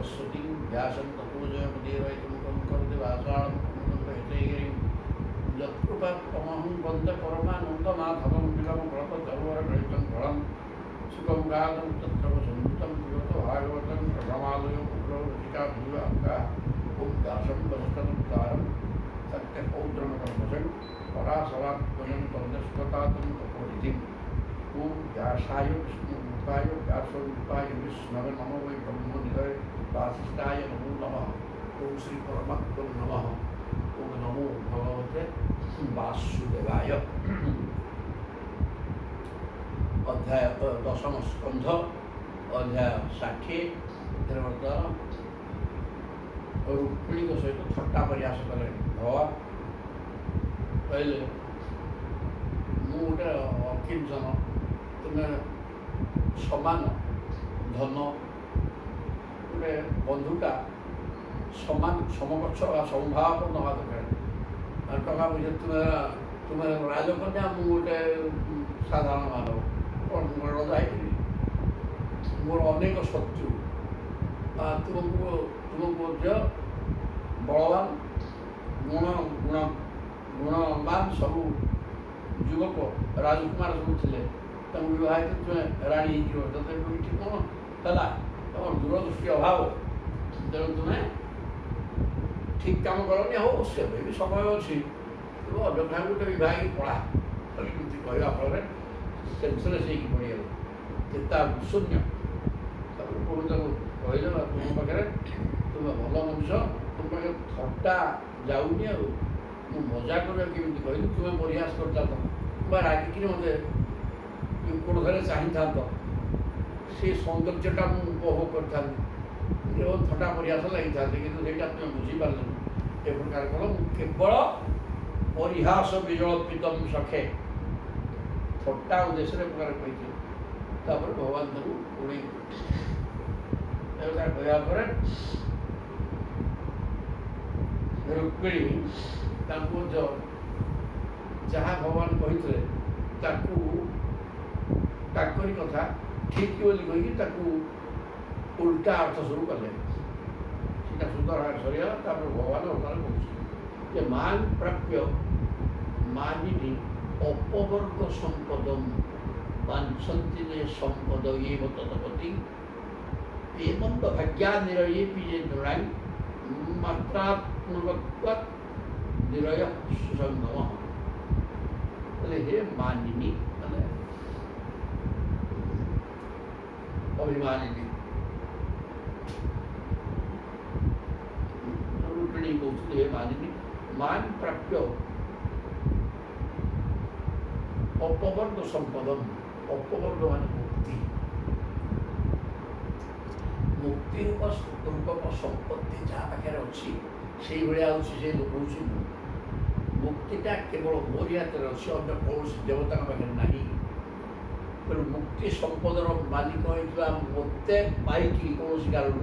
सरस्वती व्यासं तपोजयमुदीरयतुमुखं करोति वासाळमुदं यत्कृपात्तमहं वन्दे परमानन्दमाधवं विलमकल्पतरुवरगणितं फलं सुखं गानं तत्र संयुतं पिबत भागवतं प्रथमालयो रसिका भीवाङ्गा ॐ दासं वस्त्रं सत्यपौत्रमकल्पसं परासवात्मजं तन्दस्वतातं तपोनिधिम् ॐ व्यासाय विष्णुरूपाय व्यासरूपाय विष्णवे नमो वै ब्रह्मनिधये वासिष्ठाय नमो नमः ॐ श्रीपरमात्मने नमः ॐ नमो भगवते वासुदेवाय। अध्याय दशम स्कंध अध्याय 60 रुक्मिणी सहित थट्टा प्रयास कले भगवान कहले मु गोटे अकिंचन तुम्हें समान धन गोटे बंधुटा समान समकक्ष समभाव नवा दरकार टका पीछे तुम्हें राजकन्या मु गोटे साधारण मानव कौन रजा मोर अनेक शत्रु तुमको बलवान गुणवान सब युवक राजकुमार सब थे विवाहित तुम्हें राणी तथे कौन है तुम दूरदृष्टि अभाव तेणु तुम्हें ठीक काम करनी हो से भी समय अच्छी तुम अन्य गोटे विवाहित पढ़ा कहवा फल सेन्सलेस होगी पड़गल चेता शून्य कहले तुम पाखे तुम भल मनुष्य तुम पाखे थट्टा जाऊनी मजा कर कहली तुम्हें प्रयास करता रागिकी मत कौन थे चाही था से सौंदर्यटा मुझे उपभोग कर थट्टा प्रयास लगी था कि तुम्हें बुझीपार ए प्रकार कल केवल परिहास विजलपितम सखे थट्टा उद्देश्य प्रकार कही भगवान तरु उड़ी कहवा रुक्मिणी जहाँ भगवान कही कथा ठीक बोली कही उल्टा अर्थ शुरू कले सीटा सुंदर भाव सरीगला भगवान वर्तमान कहे मान प्राप्य मानिनी अपवर्ग संपदम वांछन्ति संपद ये तत्पति एवं भाग्या निरये पीजे नृणाई मात्रात्मक निरय सुसंगम हे मानिनी अभिमानिनी रुक्मिणी कहते हे मानिनी मान प्राप्य अपवर्ग संपदम अपवर्ग मान मुक्ति मुक्ति रूपक संपत्ति जहाँ पाखे अच्छी से भाया लोक मुक्तिटा केवल मोरी हाथ अच्छी अन्य कौन देवता पाखे ना तेणु मुक्ति संपदर मालिक होता मत पाई कौन कारण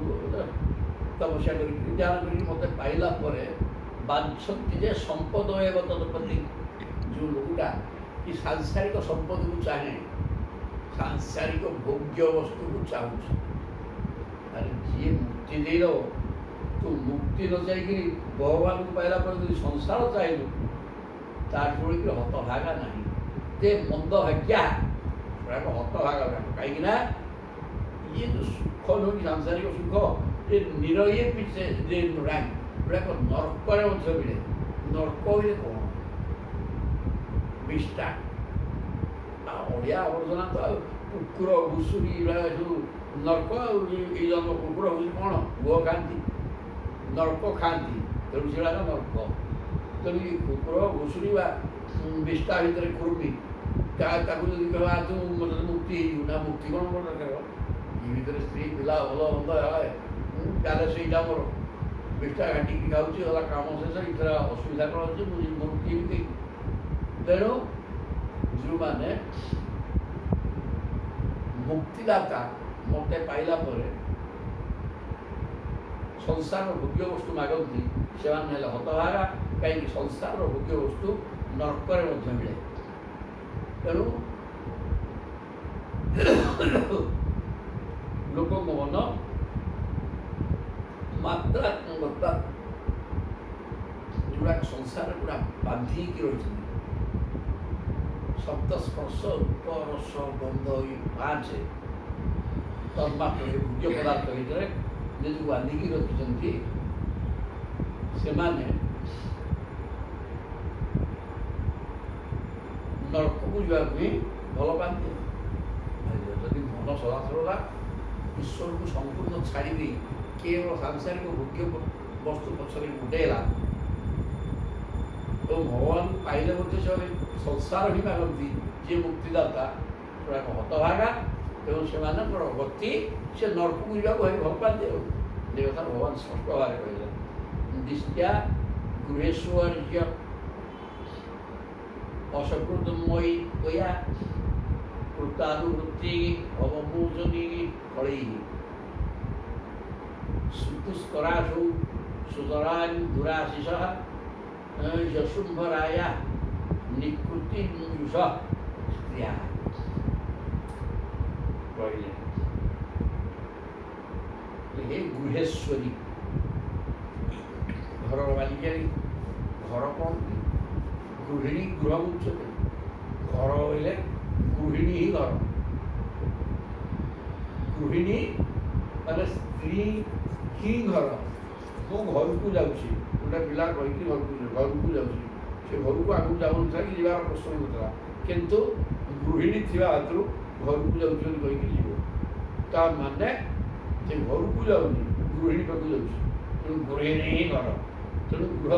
तपस्या कर मत पाइला बांछन्ति जे संपद एवं तत्पति जो लोकटा कि सांसारिक संपद को चाहे सांसारिक भोग्य वस्तु को चाहूँ अरे जी मुक्ति दे दो तू मुक्ति न चाहिए भगवान को पाइला संसार चाहलु तार छोड़ हतभागा ना ते मंद भाग्या हतभागा कहीं ये जो सुख नुह सांसारिक सुख ये निरये पीछे नर्क मिले नर्क हुए कौन विष्टा अड़िया आवर्जना तो कुकुर घुषुरी सब नर्क ये जन्म कुकुर घुषुरी कौन गुह खाती नर्क खाती तेणु से नर्क तेणु कुकुर घुषुरी विष्टा भितर कुर्मी जदि कह तू मतलब मुक्ति ना मुक्ति कौन कौन दरकार ये भितर स्त्री पिला भल बंद प्यालेस यहाँ मोर विष्टा घाटी खाऊँ काम शेष इतना असुविधा कौन अच्छे मुझे मुक्ति भी तेणु जो मैंने मुक्तिदाता मत पाइला संसार भोग्य वस्तु मागती से हतभागा कहीं संसार भोग्य वस्तु नर्क मिले तेणु लोक मन ବର୍ତ୍ତମାନ ଯେଉଁଗୁଡ଼ାକ ସଂସାର ଗୁଡ଼ା ବାନ୍ଧିକି ରହିଛନ୍ତି, ଶବ୍ଦ ସ୍ପର୍ଶ ରୂପ ରସ ଗନ୍ଧ ଏଇ ପାଞ୍ଚ ତନ୍ମାତ୍ର ଭୋଗ୍ୟ ପଦାର୍ଥ ଭିତରେ ନିଜକୁ ବାନ୍ଧିକି ରଖିଛନ୍ତି, ସେମାନେ ନରକକୁ ଯିବାକୁ ହିଁ ଭଲ ପାଆନ୍ତି। ଯଦି ମନ ସଦାସର୍ବଦା ଈଶ୍ୱରକୁ ସମ୍ପୂର୍ଣ୍ଣ ଛାଡ଼ିଦେଇ କେବଳ ସାଂସାରିକ ଭୋଗ୍ୟ ବସ୍ତୁ ପଛରେ ଗୋଟେଇଲା ଏବଂ ଭଗବାନଙ୍କୁ ପାଇଲେ ମଧ୍ୟ ସେମାନେ ସଂସାର ହିଁ ମାଗନ୍ତି, ଯିଏ ମୁକ୍ତିଦାତା ସେଗୁଡ଼ାକ ହତଭାଗା ଏବଂ ସେମାନଙ୍କର ଗତି ସେ ନରକକୁ ଯିବାକୁ ଭାରି ଭଲ ପାଆନ୍ତି। ଆଉ ଏ କଥା ଭଗବାନ ସ୍ପଷ୍ଟ ଭାବରେ କହିଲେ, ଦିଷ୍ଟ୍ୟା ଗୃହେଶ୍ୱର୍ଯ୍ୟ ଅସକୃତମୟୀ ତ୍ୱୟା କୃତାନୁବୃତ୍ତି ଅବମୋଚନୀ ଫଳୈଃ ସୁତୁଷ୍କରାସୁ ସୁତରାଂ ଦୁରାଶିଷଃ ଯଶୁମ୍ଭରାୟା ନିକୃତିମୁଷଃ ସ୍ତ୍ରିୟଃ। କହିଲେ ହେ ଗୃହେଶ୍ୱରୀ, ଘରର ମାଲିକାରୀ। ଘର କ'ଣ? ଗୃହିଣୀ ଗୃହ ଉଚ୍ଚତେ। ଘର ବୋଇଲେ ଗୃହିଣୀ ହିଁ ଘର। ଗୃହିଣୀ ମାନେ ସ୍ତ୍ରୀ ହିଁ ଘର। ମୁଁ ଘରକୁ ଯାଉଛି, ଗୋଟେ ପିଲା କହିକି ଘରକୁ ଯାଉଛି, ସେ ଘରକୁ ଆଗକୁ ଯାଉନଥିଲା କି ଯିବାର ପ୍ରଶ୍ନ ନଥିଲା, କିନ୍ତୁ ଗୃହିଣୀ ଥିବା ହାତରୁ ଘରକୁ ଯାଉଛି ବୋଲି କହିକି ଯିବ। ତା ମାନେ ସେ ଘରକୁ ଯାଉନି, ଗୃହିଣୀ ପାଖକୁ ଯାଉଛି, ତେଣୁ ଗୃହିଣୀ ହିଁ ଘର। ତେଣୁ ଗୃହ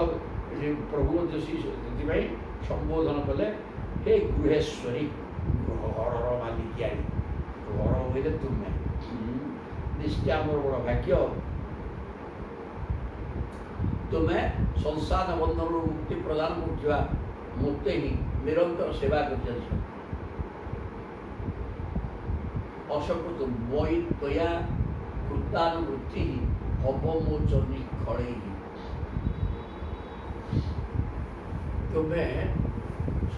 ସେ ପ୍ରଭୁ ମଧ୍ୟ ସେଥିପାଇଁ ସମ୍ବୋଧନ କଲେ, ହେ ଗୃହେଶ୍ୱରୀ, ଘରର ମାଲିକିଆରୀ। ଘର ବୋଇଲେ ତୁମେ। ନିଶ୍ଚୟ ଆମର ବଡ଼ ଭାଗ୍ୟ, ତୁମେ ସଂସାର ବନ୍ଧନରୁ ମୁକ୍ତି ପ୍ରଦାନ କରୁଥିବା ମୋତେ ହିଁ ନିରନ୍ତର ସେବା କରିଚାଲିଛ। ଅସକୃତ ମୟୀ ତ୍ୱୟା କୃତାନୁବୃତ୍ତି ଅବମୋଚନୀ ଫଳୈଃ। ତୁମେ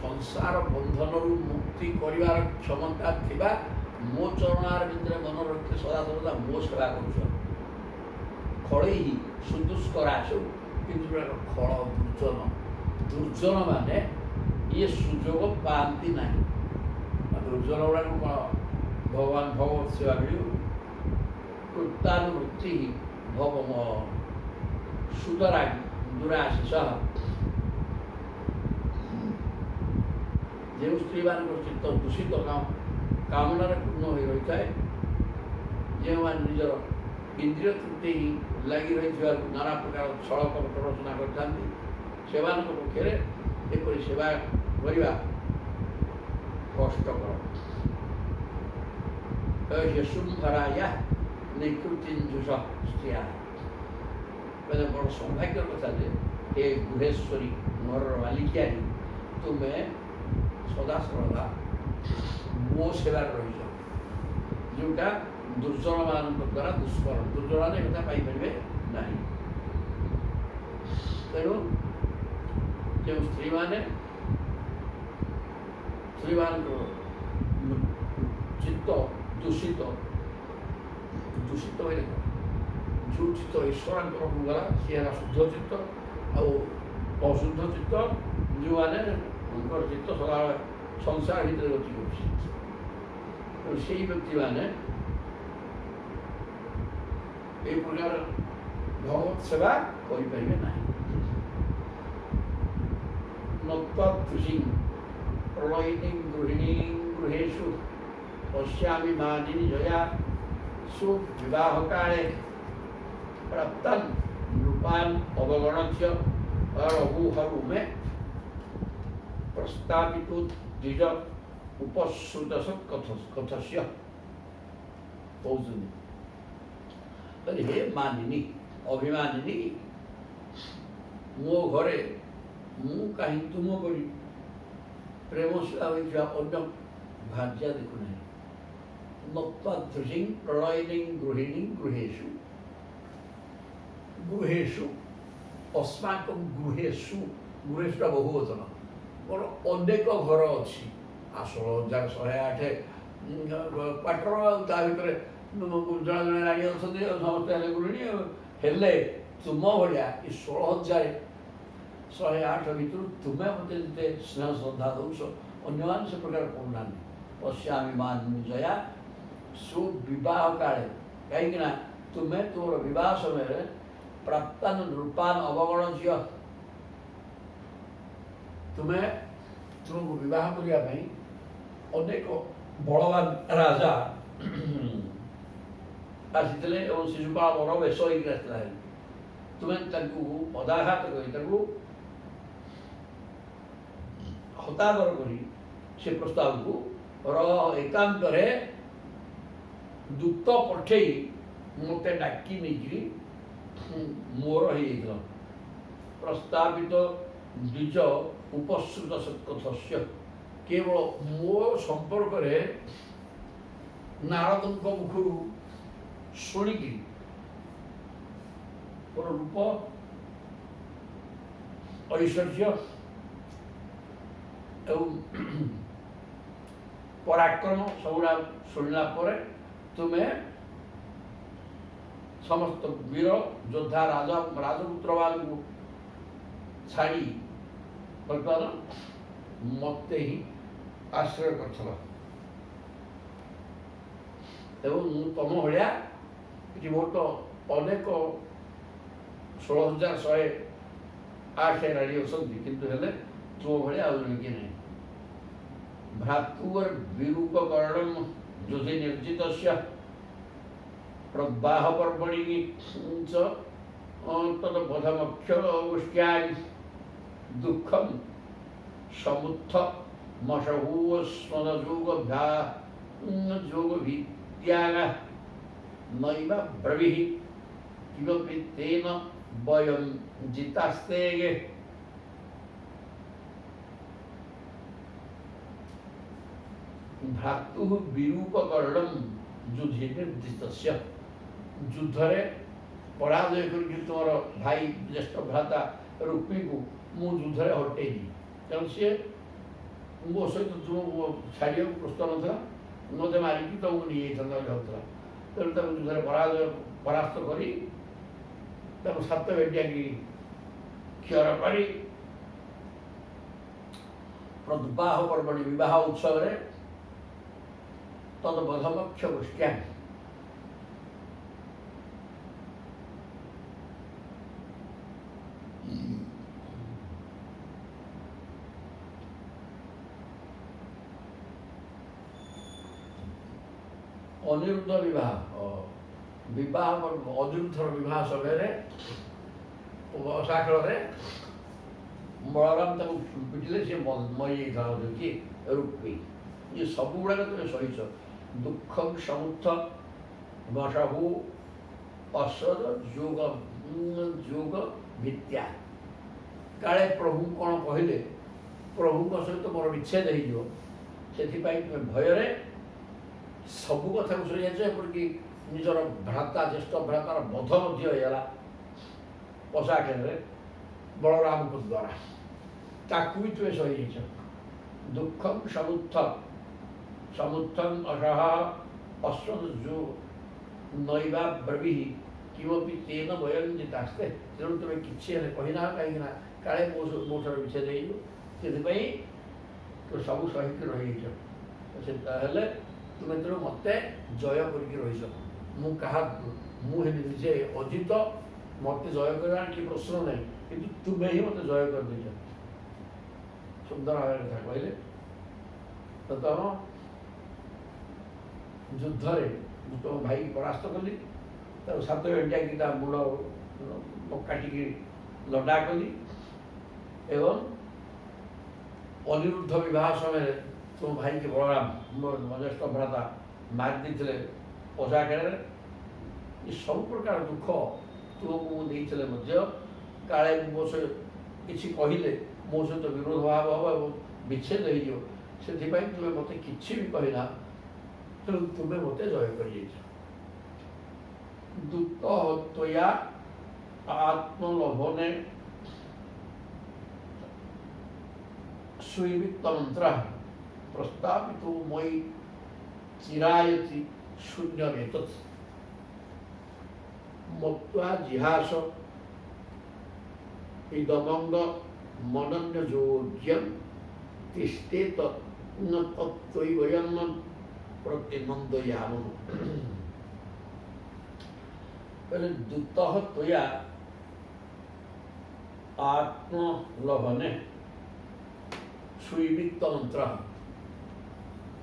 ସଂସାର ବନ୍ଧନରୁ ମୁକ୍ତି କରିବାର କ୍ଷମତା ଥିବା ମୋ ଚରଣାର ଭିତରେ ମନ ରଖି ସଦାସର୍ବଦା ମୋ ସେବା କରୁଛ। ଫଳୈଃ ସୁଦୁଷ୍କରାସୁ, କିନ୍ତୁ ଫଳ ଦୁର୍ଜନ। ଦୁର୍ଜନ ମାନେ ଇଏ ସୁଯୋଗ ପାଆନ୍ତି ନାହିଁ। ଦୁର୍ଜନ ଗୁଡ଼ାକ କ'ଣ? ଭଗବାନ ଭଗବତ ସେବା ମିଳିବ। କୃତାନୁବୃତ୍ତି ଭଗମ ସୁତରାଂ ଦୁରାଶିଷଃ। ଯେଉଁ ସ୍ତ୍ରୀମାନଙ୍କର ଚିତ୍ତ ଦୂଷିତ କାମନାରେ ପୂର୍ଣ୍ଣ ହୋଇ ରହିଥାଏ, ଯେଉଁମାନେ ନିଜର ଇନ୍ଦ୍ରିୟ ତୃପ୍ତି ଲାଗି ରହିଥିବାରୁ ନାନା ପ୍ରକାର ଛଳ କପଟ ରଚନା କରିଥାନ୍ତି, ସେମାନଙ୍କ ପକ୍ଷରେ ଏପରି ସେବା କରିବା କଷ୍ଟକର। ଯଶୁମ୍ଭରାୟା ନିକୃତିମୁଷଃ ସ୍ତ୍ରିୟଃ। ମାନେ ବଡ଼ ସୌଭାଗ୍ୟର କଥା ଯେ ହେ ଗୃହେଶ୍ୱରୀ, ଘରର ମାଲିକିଆରୀ, ତୁମେ ସଦାସର୍ବଦା ମୋ ସେବାରେ ରହିଛ, ଯେଉଁଟା ଦୁର୍ଜନମାନଙ୍କ ଦ୍ୱାରା ଦୁଷ୍କର। ଦୁର୍ଜନ ଏକଥା ପାଇପାରିବେ ନାହିଁ। ତେଣୁ ଯେଉଁ ସ୍ତ୍ରୀମାନଙ୍କର ଚିତ୍ତ ଦୂଷିତ ହେଲେ ଯେଉଁ ଚିତ୍ତ ଈଶ୍ୱରଙ୍କର ଗଲା ସିଏ ହେଲା ଶୁଦ୍ଧ ଚିତ୍ତ, ଆଉ ଅଶୁଦ୍ଧ ଚିତ୍ତ ଯେଉଁମାନଙ୍କର ଚିତ୍ତ ସଦାବେଳେ ସଂସାର ଭିତରେ ଗତି କରୁଛି, ତେଣୁ ସେଇ ବ୍ୟକ୍ତିମାନେ এই প্রকার ভগবত সেবা করিপারিবে ନାହିଁ। নত্বদৃশীং প্রলয়িনীং গৃহিণীং গৃহেষু পশ্যামি মানিনী জয়া সুবিবাহকালে প্রাপ্তান রূপান অবগণস্য রঘুহরুমে প্রস্তাবিত দ্বিজ উপশ্রুতস কথস্য। କହୁଛନ୍ତି ହେ ମାନିନୀ, ଅଭିମାନିନୀ, ମୋ ଘରେ ମୁଁ କାହିଁକି ତୁମ କରି ପ୍ରେମ ସେବା ହୋଇଥିବା ଅନ୍ୟ ଭାର୍ଯ୍ୟା ଦେଖୁନାହିଁ। ନତ୍ୱାଦୃଶୀଂ ପ୍ରଳୟିନୀଂ ଗୃହିଣୀଂ ଗୃହେଷୁ। ଗୃହେଷୁ ଅସ୍ମାକଂ ଗୃହେଷୁ, ଗୃହେଷୁଟା ବହୁବଚନ। ମୋର ଅନେକ ଘର ଅଛି। ଆସଳ ଯାକ 108 କ୍ୱାର୍ଟର, ଆଉ ତା ଭିତରେ ଜଣେ ଜଣେ ରାଣୀ ଅଛନ୍ତି, ଆଉ ସମସ୍ତେ ହେଲେ ଗୃହିଣୀ। ହେଲେ तुम भाया ये 16,108 भितर तुम्हें मत जिते स्नेह श्रद्धा दौच अन्य से प्रकार करूना पश्यामी मानुजया सुविवाह काले कहीं तुम्हें तुम विवाह समय प्राप्तान रूपान अवगण झील तुम्हें तुमको विवाह करने अनेक बलवान राजा आसी शिशुपाल बर बेश होता तुम्हें पदाघात कर हतादर कर से प्रस्ताव को एकांत दूत पठे मत डाकी नहीं मोर हो प्रस्तावित द्विज उपश्रुत सत्कथस्य केवल मो संपर्क नारद मुखर शुणिकी रूप ऐश्वर्य एवं पराक्रम सबुरा शुणला तुम्हें समस्त वीर योद्धा राजा राजपुत्र वालू छाड़ी बर्तमान मत ही आश्रय कर तुम भाया ये मोट अनेक 16,108 राणी अच्छा किंतु हेले तुम भाया किए ना भ्रातुवर विरूपकरणम युधि निर्जित प्रवाह पर्वणि तदबधमक्षगोष्ठ्या दुखम समुत्थ मशहूव स्मदजोग जोग भीत्याग नैव ब्रवीहि किमपि तेन वयं जितास्ते भ्रातु विरूपकरणम युद्धि निर्दिष्ट युद्धरे पराजय करके तुम भाई ज्येष्ठ भ्राता रुक्मी को मु युद्धरे हटेनी तेणु सी मो सहित तुम छाड़ा प्रस्तुत ना मत मारिकी तुमको नहीं होता तेणु तक युद्धरे पराजय परास्त करी 7 बेटिया की क्षर करी प्रद्वाह पर्वणि विवाह उत्सव तदबधमक्ष गोष्ठ्या अनिरुद्ध विवाह विवाह अनिरुद्धर विवाह समय साखर बलराम पिटिले सी मरी जाता कि रुक्मी ये सब गुड़ाक तुम सहीच दुखम समुत्थ मशहू असद जोग जोग भित्या काले प्रभु कौन कहले प्रभु सहित मोर विच्छेद हो तुम भयर सबू कथा को शुणी जापरिक निजर भ्राता ज्येष्ठ भ्रातार बध होगा पशा खेल बलराम को द्वारा ताकू भी तुम सही दुखम समुत्थ समुत्थम अशह अश्वद जो नैवा ब्रवी किमपि तेन वयं जितास्ते तेणु तुम कि कहना कहीं काले मोटर विच्छेद हो तो सब सहित रही तुम्हें तेणु मत जय करके रहीच मुझे अजित मत जय करना कि प्रश्न नहीं कि तुम्हें ही मत जय कर दीच सुंदर भाव कथा कहले तो तुम युद्धरे तुम भाई की परास्त कली 7 बेटिया की मुड़ काटिकी लंडा कली एवं अनिरुद्ध विवाह समय तुम भाई के बलराम ज्येष्ठ भ्राता मारी दी पशा खेल ये सब प्रकार दुख तुमको नहीं काले मो किसी कहले मो सहित विरोध भाव हम विच्छेद हो तुम्हें मत कि भी कहना तेणु तुम्हें मत जय कर दूत त्वया आत्मलोभने सुवित्त मंत्र प्रस्तावित मयि चिरायति शून्य मत्वा जिहास इदमंग मनन्य जोज्यम तिष्ठेत न तत्त्वयम् प्रतिनंदयाम। पहले दुतः त्वया आत्मलभने सुविविक्त मंत्र।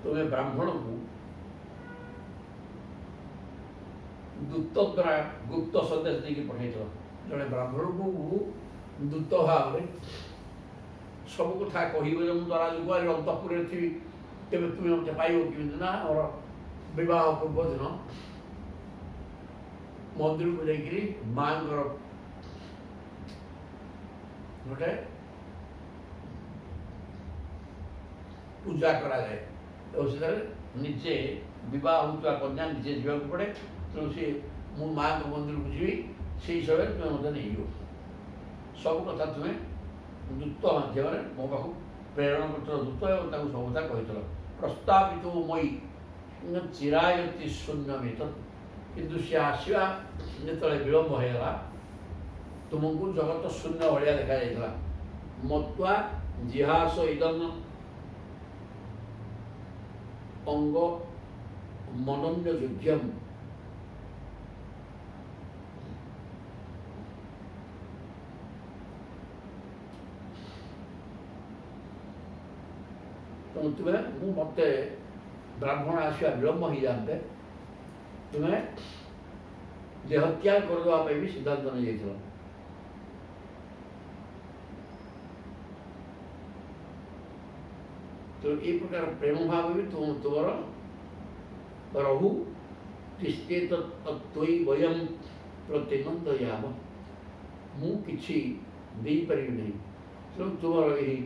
तुम्हें ब्राह्मण को दूत द्वारा गुप्त संदेश देकी पठाई जड़े ब्राह्मण को दूत भाव में सब कथा कह द्वारा जो अंतपुर थी तेज तुम्हें मत पाइब कि ना और बह पूर्व दिन मंदिर को जाकि माँ गोटे पूजा करा जाए तो से निजे बह होता कन्या निजे जावाक पड़े तेणु सी मु माँ को मंदिर को जी से समय तुम्हें मत नहीं सब कथा तुम्हें दूत माध्यम मो पाक प्रेरण कर दूत और सब कथा कही प्रस्तावित मई चिरायती शून्य में किंतु सी आसवा जो विलंब होगा तुमको जगत शून्य भाया देखा जाता मत्वा जिहास इदम अंग मनन्य योग्यम। तो तुम्हें मत ब्राह्मण आसवा विलंब हो जाते तुम्हें देहत्याग करदे भी सिद्धांत नहीं जाइए। तो ये प्रकार प्रेम भाव भी तुम रहु तिष्ठे तत्त्वयि वयम प्रतिनंदयाम। मु किछि दे पारि नहीं तेणु तुम यही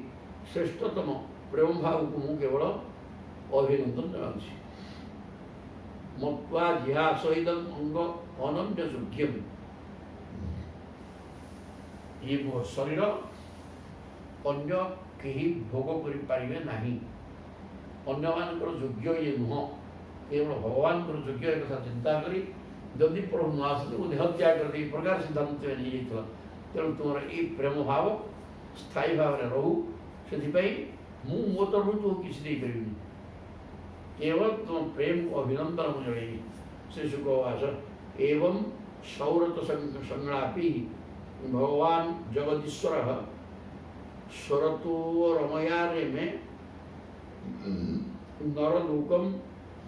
श्रेष्ठतम प्रेम भाव को मु केवल अभिनंदन जनाऊँ। मत्वा जिहासहितम अंग अनन्य योग्यम। ये मो शरीर अन्य कहीं भोग करें ना अन्य मान योग्य ये नुह केवल भगवान योग्य एक कथा चिंता करी जदि प्रभु न आसते मुझे देहत्याग कर प्रकार सिद्धांत नहीं जाता तेणु तुम ये प्रेम भाव स्थायी भाव में रहू से मो तरफ तुम किसी दे पारि केवल तुम प्रेम को अभिनंदन को जड़ेगी। श्री शुकवास एवं सौरत संज्ञापी भगवान जगदीश्वर स्वरतो रमयारे में नरलोकम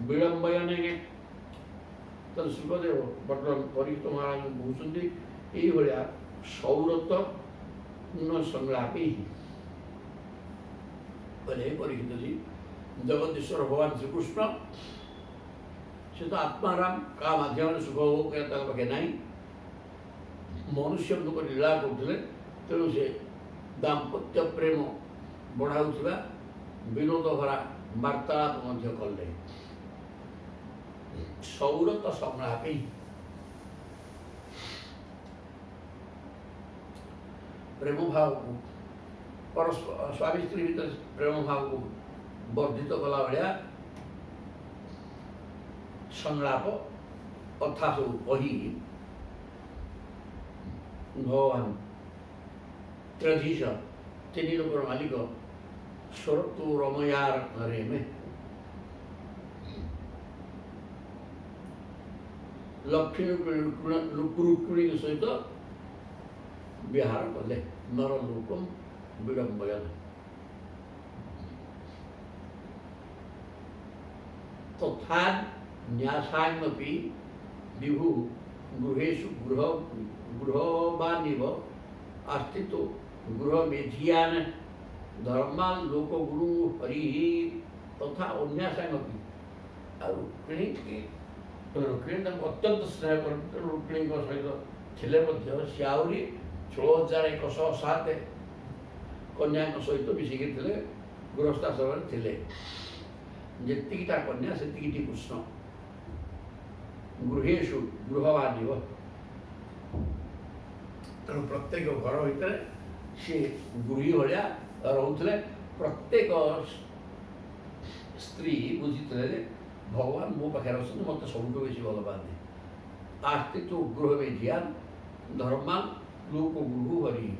विलंबयने तद सुखदेव बर्तमान परीक्षित महाराज कहते ये सौरत संलापी बोले परीक्षित जी जगदीश्वर भगवान श्री कृष्ण से तो आत्माराम का माध्यम सुख हो पाखे ना मनुष्य लोक लीला करते तेणु से दाम्पत्य प्रेम बढ़ाऊा विनोद भरा वार्तालाप कले सौरत संलापी प्रेम भाव को परस्पर स्वामी स्त्री भीतर प्रेम भाव को वर्धित कला भाया संलाप कथा सब कही भगवान त्रधीश तीन लोकर मालिक स्वरतु रमयार घरे में लक्ष्मी रुक्मिणी सहित विहार कले नरलोकम विडंबयन तथा न्यासान्यपि विभु गृहेषु गृहवानिव आस्थितो गृहमेधियान धर्मान लोकगुरु हरि तथा अन्यासान्यपि रुक्मिणी अत्यंत स्नेह कर रुक्मिणी सहित थे सी आहरी 16,107 कन्या सहित मिसिक गृहस्थाश्रम थे जीटा कन्या से कृष्ण गृहेशु गृहवानिव तेणु प्रत्येक घर भर सी गृही भाया रोते प्रत्येक स्त्री बुझी भगवान मो पाखे अच्छा मत सब बेस भल पाती आस्तित्व गृह में ध्यान धर्मान लोक गुरु हरि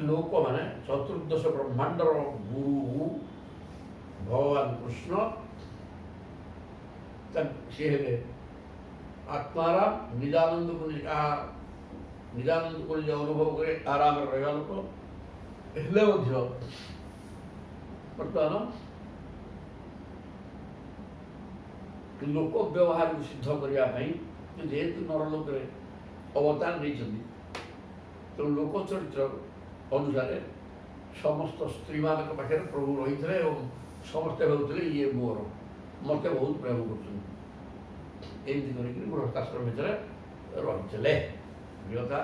लोक माने चतुर्दश ब्रह्मांडर गुरु भगवान कृष्ण सी हेले आत्माराम निजानंद को अनुभव करे आराम रहा लोक हेले बर्तमान लोक व्यवहार को सिद्ध करने जेहेतु नरलोक अवतार नहीं तो लोक चरित्र अनुसार समस्त स्त्री मान पाखे प्रभु रही थे समस्ते भावुले ये मोर मत बहुत प्रेम कर गृहस्थाश्रम भितर रही प्रियता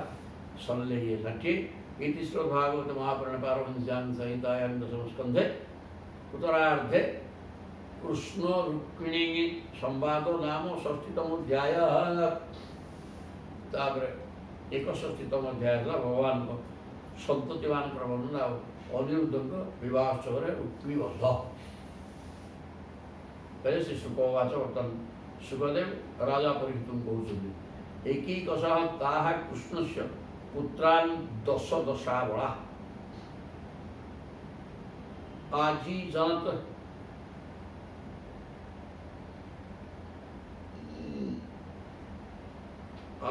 सनले ये षाठी इति श्रीमद्भागवत महापुराण पारमहंस्यां संहितायां दशमस्कन्धे उत्तरार्धे कृष्ण रुक्मिणी संवाद नाम षष्ठीतम अध्याय एक षष्ठीतम अध्याय भगवान को संतति मान वर्णना अनिरुद्ध विवाहोत्सव रुक्मी बध पहले श्री शुकवाच वर्तन सुखदेव राजा परीक्षित कहते एकैकश ताः कृष्णस्य पुत्राणि दश दशा बला आजी जनत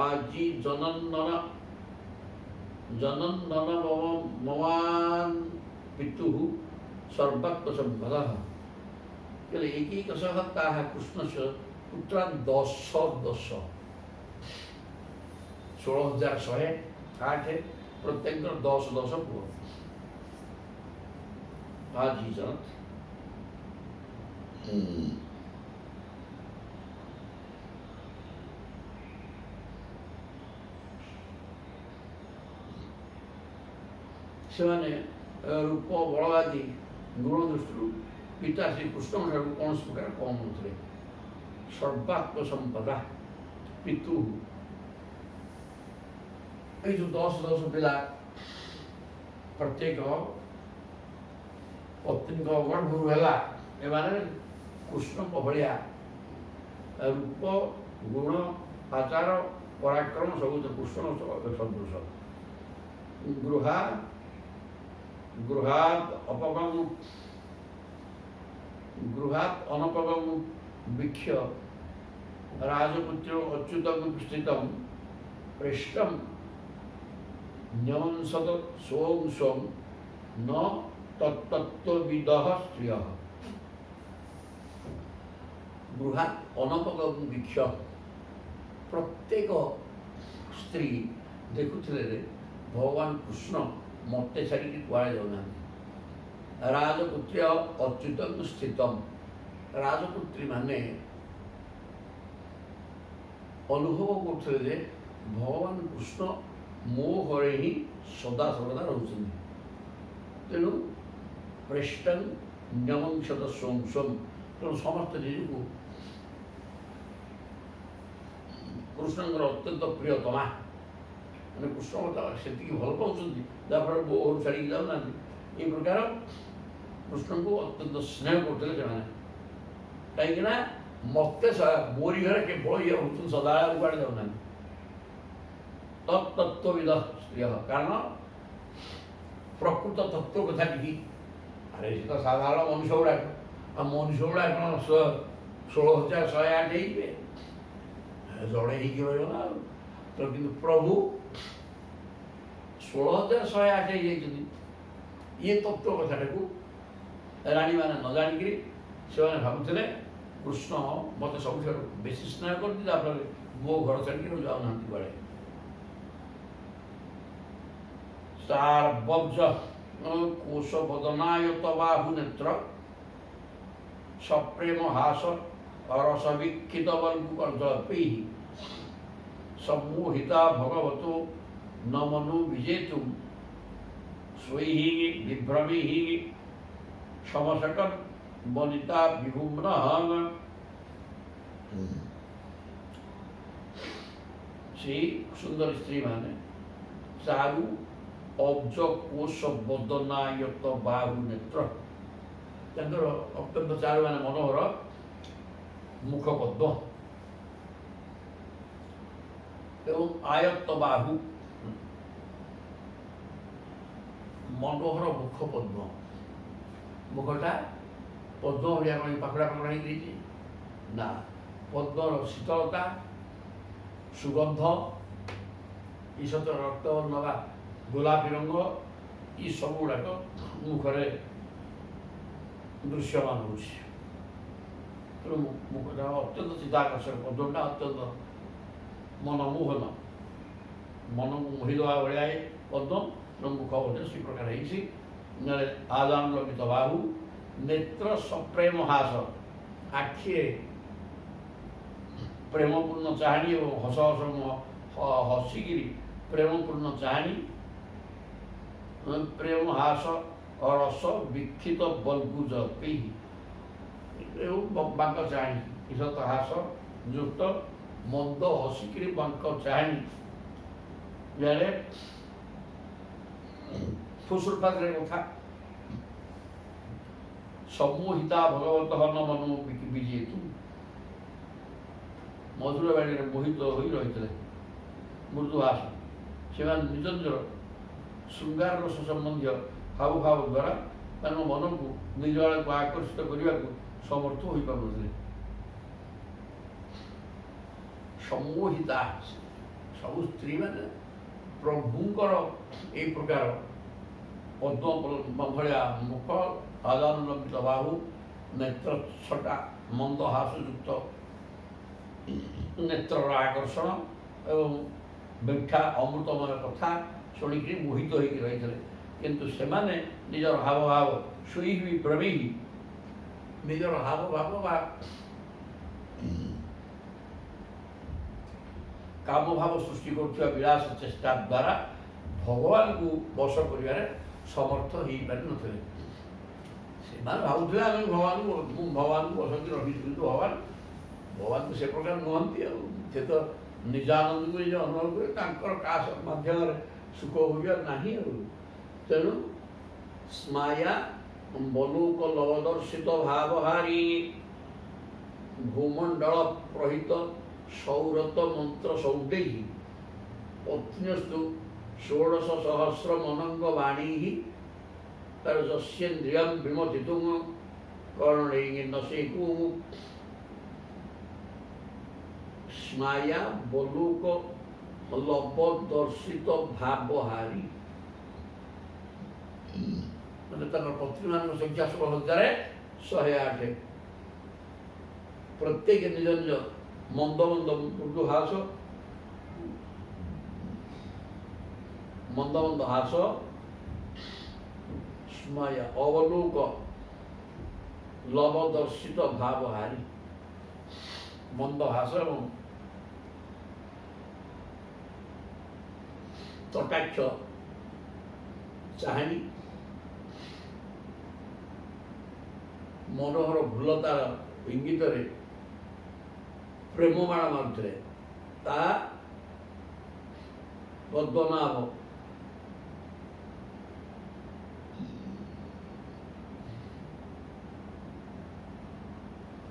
आजी जनन्दन जनन्दन ममान पितुः सर्वत्वसम्पदः केवल एकैकशः ताः कृष्णस्य पुत्राणि दश दश 16,108 प्रत्येक 10 10 पुओ आजी जनत से रूप बल आदि गुण दृष्टि पिता श्री कृष्ण ठार कौन प्रकार कम नुले सर्वात्म संपदा पितु ये जो 10 10 पिला प्रत्येक पत्नी गर्भरू है कृष्ण भाया रूप गुण आचार पराक्रम सब कृष्ण सदृश गृहात अनपगम वीक्ष्य राजपुत्र अच्युत स्थित पृष्ठम न्यंसत सोम सोम न तत्तत्विद स्त्रिय गृहात अनपगम वीक्ष्य प्रत्येक स्त्री देखुले भगवान कृष्ण मत छाड़ी कुआड़े जाऊना राजपुत्री अच्युत स्थित राजपुत्री माने अनुभव करते भगवान कृष्ण मो घरे ही सदा सर्वदा रोचे तेणु पृष्ठन न्यमंसत सोम सोम तेणु समस्त जीव को कृष्ण अत्यंत प्रियतमा मैंने कृष्ण से भल पाँच जहाँफल बो घर छाड़ी जाऊना ये प्रकार कृष्ण को अत्यंत स्नेह करते कहीं मत मोरी घर केवल ये हूँ सदा कुआड़े जाऊना तत्तत्विद स्त्रिय कारण प्रकृत तत्व कथा टी अरे सी तो साधारण मनुष्य गुड़ाक मनुष्य गुड़ाक 16,108 जड़े रहा तो किंतु प्रभु 16,108 ये तत्व कथाटा को राणी मैंने न जाणिक से भावुले कृष्ण मत सब बेस स्नेह कर जहाँफल मो घर छाड़ी जाऊना कड़े सार्वज कोशबदनायत बाहु नेत्र सप्रेम हास रसवीक्षित बल्कुकर्जपी सम्मोहिता भगवतो न मनु विजेतु स्वैहि विभ्रमिहि समसकन वनिता विभुम्न से सुंदर स्त्री माने चारु अब्ज कोश बदनायत बाहु नेत्र अत्यंत चारु माने मनोहर मुखपद्म एवं आयत्त बाहु ମନୋହର ମୁଖ ପଦ୍ମ। ମୁଖଟା ପଦ୍ମ ଭଳିଆ କ'ଣ ପାଖଡ଼ା ପାଖଡ଼ା ହେଇକି ଦେଇଛି ନା, ପଦ୍ମର ଶୀତଳତା, ସୁଗନ୍ଧ, ଈଷତ ରକ୍ତବର୍ଣ୍ଣ ବା ଗୋଲାପୀ ରଙ୍ଗ, ଏସବୁ ଗୁଡ଼ାକ ମୁଖରେ ଦୃଶ୍ୟମାନ ହେଉଛି। ତେଣୁ ମୁଖଟା ଅତ୍ୟନ୍ତ ଚିତ୍ତାକର୍ଷକ, ପଦ୍ମଟା ଅତ୍ୟନ୍ତ ମନମୋହନ, ମନକୁ ମୋହିଦେବା ଭଳିଆ ପଦ୍ମ। ମୁଖ ମଧ୍ୟ ସେହି ପ୍ରକାର ହେଇଛି। ଆଦାନଲମ୍ବିତ ବାହୁ, ନେତ୍ର ସପ୍ରେମ ହାସ, ଆଖିରେ ପ୍ରେମପୂର୍ଣ୍ଣ ଚାହାଣୀ ଏବଂ ହସ ହସିକିରି ପ୍ରେମପୂର୍ଣ୍ଣ ଚାହାଣୀ, ପ୍ରେମ ହାସ ରସ ବିକ୍ଷିତ ବଲ୍ଗୁଜ ପିହି ଏବଂ ବାଙ୍କ ଚାହାଣୀ, ଈଷତ ହାସ ଯୁକ୍ତ ମନ୍ଦ ହସିକିରି ବାଙ୍କ ଚାହାଣୀ, ଇଆଡ଼େ ଫୁସୁର ଫାସରେ କଥା। ସମ୍ମୋହିତା ଭଗବତ ହନ ମନୁ ବିଜେତୁ, ମଧୁର ବାଣୀରେ ମୋହିତ ହୋଇ ରହିଥିଲେ। ମୃଦୁହାସ, ସେମାନେ ନିଜ ନିଜର ଶୃଙ୍ଗାର ରସ ସମ୍ବନ୍ଧୀୟ ହାବଭାବ ଦ୍ୱାରା ତାଙ୍କ ମନକୁ ନିଜ ଆଡ଼କୁ ଆକର୍ଷିତ କରିବାକୁ ସମର୍ଥ ହୋଇପାରୁନଥିଲେ। ସମ୍ମୋହିତା, ସବୁ ସ୍ତ୍ରୀମାନେ ପ୍ରଭୁଙ୍କର ଏହି ପ୍ରକାର ପଦ୍ମ ଭଳିଆ ମୁଖ, ଆଦାନଲମ୍ବିତ ବାହୁ, ନେତ୍ର ଛଟା ମନ୍ଦ ହାସଯୁକ୍ତ ନେତ୍ରର ଆକର୍ଷଣ ଏବଂ ମିଠା ଅମୃତମୟ କଥା ଶୁଣିକି ମୋହିତ ହୋଇକି ରହିଥିଲେ। କିନ୍ତୁ ସେମାନେ ନିଜର ହାବଭାବ ଶୋଇ ହୋଇ ପ୍ରମେୟୀ, ନିଜର ହାବଭାବ ବା କାମଭାବ ସୃଷ୍ଟି କରୁଥିବା ବିଳାସ ଚେଷ୍ଟା ଦ୍ୱାରା ଭଗବାନଙ୍କୁ ବଶ କରିବାରେ ସମର୍ଥ ହେଇପାରିନଥିଲେ। ସେମାନେ ଭାବୁଥିଲେ ଆମେ ଭଗବାନଙ୍କୁ ବଶ କରି ରଖିଛୁ, କିନ୍ତୁ ଭଗବାନ ତ ସେ ପ୍ରକାର ନୁହନ୍ତି। ଆଉ ସେ ତ ନିଜ ଆନନ୍ଦକୁ ନିଜ ଅନୁଭବ କରି ତାଙ୍କର କାହା ମାଧ୍ୟମରେ ସୁଖ ଭୋଗିବାର ନାହିଁ। ଆଉ ତେଣୁ ସ୍ମାୟା ବଲୁକ ଲବଦର୍ଶିତ ଭାବହାରୀ, ଭୂମଣ୍ଡଳ ପ୍ରହିତ ସୌରତ ମନ୍ତ୍ର ସୌଦେହୀ, ପତ୍ନ୍ୟସ୍ତୁ ଷୋଡ଼ଶ ସହସ୍ର ମନଙ୍ଗ ବାଣୀ, ତାର ଯସ୍ୟେନ୍ଦ୍ରିୟଂ ବିମଥିତୁଂ କର୍ଣ୍ଣୈ ନଶେକୁ। ସ୍ମାୟା ବଲୁକ ଲବଦର୍ଶିତ ଭାବହାରୀ, ମାନେ ତାଙ୍କର ପତ୍ନୀମାନଙ୍କ ସଂଖ୍ୟା 16,108। ପ୍ରତ୍ୟେକ ନିଜ ନିଜ ମନ୍ଦ ମନ୍ଦ ମୃଦୁହାସ, ମନ୍ଦ ମନ୍ଦ ହାସ, ସ୍ମାୟା ଅବଲୁକ ଲବଦର୍ଶିତ ଭାବହାରୀ, ମନ୍ଦ ହାସ ଏବଂ କଟାକ୍ଷ ଚାହାଣୀ, ମନୋହର ଭୁଲତାର ଇଙ୍ଗିତରେ ପ୍ରେମମାଳ ମାରୁଥିଲେ। ତାହା ପଦ୍ମନାଭ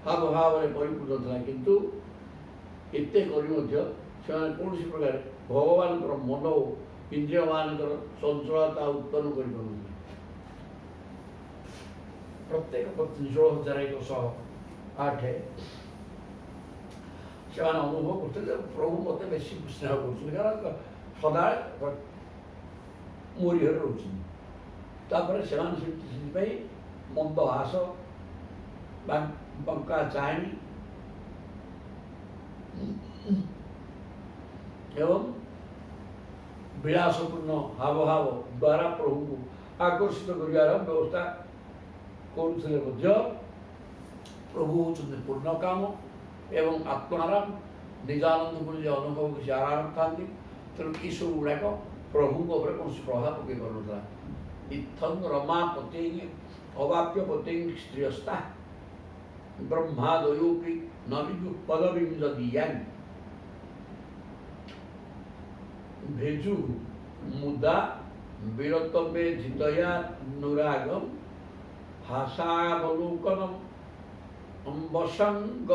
ହାବଭାବରେ ପରିପୂର୍ଣ୍ଣ ଥିଲା। କିନ୍ତୁ ଏତେ କରି ମଧ୍ୟ ସେମାନେ କୌଣସି ପ୍ରକାର ଭଗବାନଙ୍କର ମନ ଓ ଇନ୍ଦ୍ରିୟମାନଙ୍କର ଚଞ୍ଚଳତା ଉତ୍ପନ୍ନ କରିପାରୁନଥିଲେ। ପ୍ରତ୍ୟେକ 16,108 ସେମାନେ ଅନୁଭବ କରୁଥିଲେ ଯେ ପ୍ରଭୁ ମୋତେ ବେଶୀ ସ୍ନେହ କରୁଛନ୍ତି, କାରଣ ସଦାବେଳେ ମୋରି ଘରେ ରହୁଛନ୍ତି। ତାପରେ ସେମାନେ ସେଥିପାଇଁ ମନ୍ଦ ହାସ, ବଙ୍କା ଚାହାଣୀ ଏବଂ ବିଳାସପୂର୍ଣ୍ଣ ହାବଭାବ ଦ୍ୱାରା ପ୍ରଭୁଙ୍କୁ ଆକର୍ଷିତ କରିବାର ବ୍ୟବସ୍ଥା କରୁଥିଲେ ମଧ୍ୟ ପ୍ରଭୁ ହେଉଛନ୍ତି ପୂର୍ଣ୍ଣକାମ ଏବଂ ଆତ୍ମାରାମ, ନିଜ ଆନନ୍ଦକୁ ନିଜ ଅନୁଭବ କିଛି ଆରାମ ଥାନ୍ତି। ତେଣୁ ଏସବୁ ଗୁଡ଼ାକ ପ୍ରଭୁଙ୍କ ଉପରେ କୌଣସି ପ୍ରଭାବ ପକାଇ ପାରୁନଥିଲା। ଇଥଂ ରମା ପତେଇ ଅବାପ୍ୟ ପତେଇ ସ୍ତ୍ରୀୟସ୍ତା ବ୍ରହ୍ମାଦୟୋପି ନବିଦୁ ପଦବୀଂ ଯଦୀୟାନ୍, ଭେଜୁ ମୁଦା ବିରତବେ ଧିତୟା ନୁରାଗମ ହାସାବଲୋକନମ ଅମ୍ବସଙ୍ଗ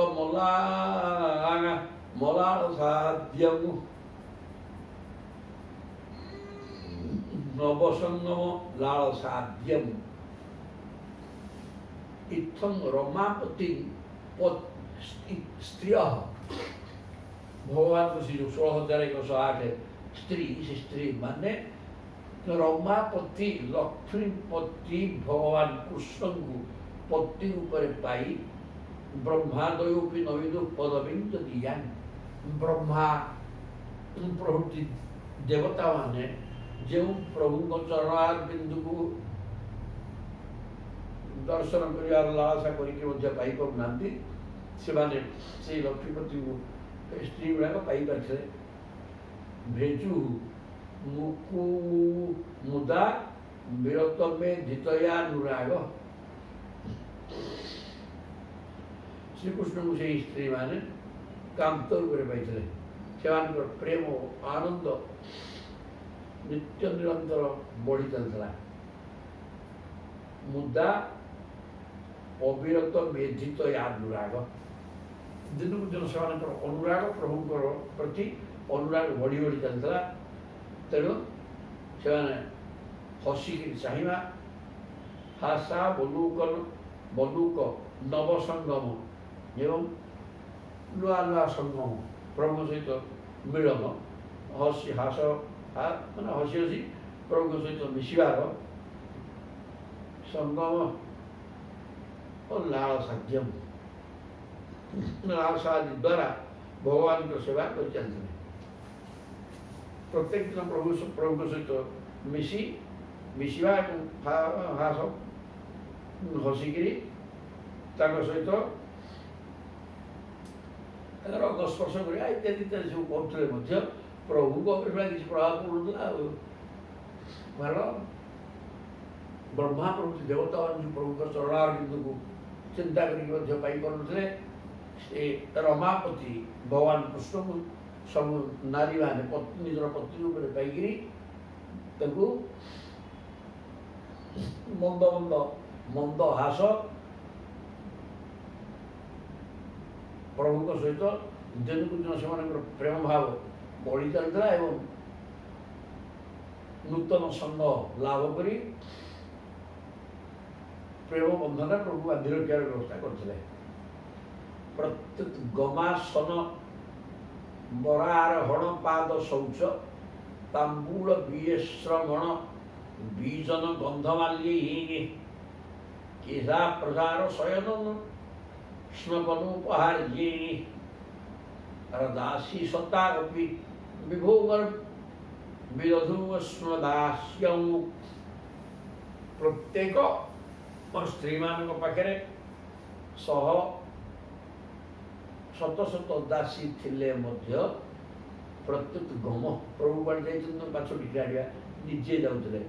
ମଲାଳ ସାଧ୍ୟମୁ ନବସଙ୍ଗମ ଲାଳସାଦ୍ୟମ୍ ଇଥଂ ରମାପତି ସ୍ତ୍ରୀୟ ଭଗବାନଙ୍କ ସେ ଯେଉଁ 16,108 ସ୍ତ୍ରୀ, ସେ ସ୍ତ୍ରୀ ମାନେ ରମାପତି ଲକ୍ଷ୍ମୀପତି ଭଗବାନ କୃଷ୍ଣଙ୍କୁ ପତି ରୂପରେ ପାଇ ବ୍ରହ୍ମାଦୟୋପି ନବିଦୁ ପଦବୀ ଯଦି ବ୍ରହ୍ମା ପ୍ରଭୃତି ଦେବତାମାନେ ଯେଉଁ ପ୍ରଭୁଙ୍କ ଚରଣାର ବିନ୍ଦୁକୁ ଦର୍ଶନ କରିବାର ଲାଳସା କରିକି ମଧ୍ୟ ପାଇପାରୁନାହାନ୍ତି, ସେମାନେ ସେଇ ଲକ୍ଷ୍ମୀପତିଙ୍କୁ ସ୍ତ୍ରୀ ଗୁଡ଼ାକ ପାଇପାରିଥିଲେ। ଭେଜୁ ମୁକୁ ମୁଦା ବୀରତ୍ୱମେ ଧିତୟାନୁରାଗ। ଶ୍ରୀକୃଷ୍ଣଙ୍କୁ ସେହି ସ୍ତ୍ରୀମାନେ କାନ୍ତ ରୂପରେ ପାଇଥିଲେ। ସେମାନଙ୍କର ପ୍ରେମ ଆନନ୍ଦ ନିତ୍ୟ ନିରନ୍ତର ବଢ଼ି ଚାଲିଥିଲା। ମୁଦା ଅବିରତ ମେଧିତ ଅନୁରାଗ, ଦିନକୁ ଦିନ ସେମାନଙ୍କର ଅନୁରାଗ ପ୍ରଭୁଙ୍କର ପ୍ରତି ଅନୁରାଗ ବଢ଼ି ବଢ଼ି ଚାଲିଥିଲା। ତେଣୁ ସେମାନେ ହସିକିରି ଚାହିଁବା, ହାସା ବଲୁକ ନବସଙ୍ଗମ ଏବଂ ନୂଆ ନୂଆ ସଙ୍ଗମ, ପ୍ରଭୁଙ୍କ ସହିତ ମିଳନ, ହସି ହାସ ମାନେ ହସି ହସି ପ୍ରଭୁଙ୍କ ସହିତ ମିଶିବାର ସଙ୍ଗମ ଓ ଲାଳସାଦ୍ୟମ୍, ଲାଳସାଦି ଦ୍ୱାରା ଭଗବାନଙ୍କ ସେବା କରି ଚାଲିଥିଲେ। ପ୍ରତ୍ୟେକ ଦିନ ପ୍ରଭୁଙ୍କ ସହିତ ମିଶିବା ଏବଂ ହାସ ହସିକିରି ତାଙ୍କ ସହିତ ତାଙ୍କର ଅଙ୍ଗ ସ୍ପର୍ଶ କରିବା ଇତ୍ୟାଦି ଇତ୍ୟାଦି ସବୁ କରୁଥିଲେ ମଧ୍ୟ ପ୍ରଭୁଙ୍କ ଉପରେ କିଛି ପ୍ରଭାବ ପଡ଼ୁନଥିଲା। ଆଉ କାରଣ ବ୍ରହ୍ମା ପ୍ରଭୃତି ଦେବତାମାନେ ଯେଉଁ ପ୍ରଭୁଙ୍କ ଚରଣାର ବିନ୍ଦୁକୁ ଚିନ୍ତା କରିକି ମଧ୍ୟ ପାଇପାରୁନଥିଲେ, ସେ ରମାପତି ଭଗବାନ କୃଷ୍ଣଙ୍କୁ ସବୁ ନାରୀମାନେ ନିଜର ପତ୍ନୀ ରୂପରେ ପାଇକିରି ତାଙ୍କୁ ମନ୍ଦ ହାସ ପ୍ରଭୁଙ୍କ ସହିତ ଦିନକୁ ଦିନ ସେମାନଙ୍କର ପ୍ରେମ ଭାବ ବଢ଼ି ଚାଲିଥିଲା ଏବଂ ନୂତନ ସଙ୍ଗ ଲାଭ କରି ପ୍ରେମ ବନ୍ଧନରେ ପ୍ରଭୁ ବାନ୍ଧି ରଖିବାର ବ୍ୟବସ୍ଥା କରିଥିଲେ। ପ୍ରତ୍ୟୁତ ଗମାସନ ବରାରୋହଣ ପାଦ ଶୌଚ ତାମ୍ବୁଳ ବିଶ୍ରମଣ ବୀଜନ ଗନ୍ଧମାଲ୍ୟୀ କେଶା ପ୍ରସାର ଶୟନ ସ୍ନପନୋପହାର୍ଯ୍ୟେ ଦାସୀ ସତାରପି ବିଭୋଗର ବିଦଧୂଷ୍ମଦାସ୍ୟଂ। ପ୍ରତ୍ୟେକ ସ୍ତ୍ରୀମାନଙ୍କ ପାଖରେ ଶତ ଦାସୀ ଥିଲେ ମଧ୍ୟ ପ୍ରତ୍ୟୁତ ଗମ, ପ୍ରଭୁ କୁଆଡ଼େ ଯାଇଛନ୍ତି ମାଛ ଟିକେ ଆଣିବା, ନିଜେ ଯାଉଥିଲେ।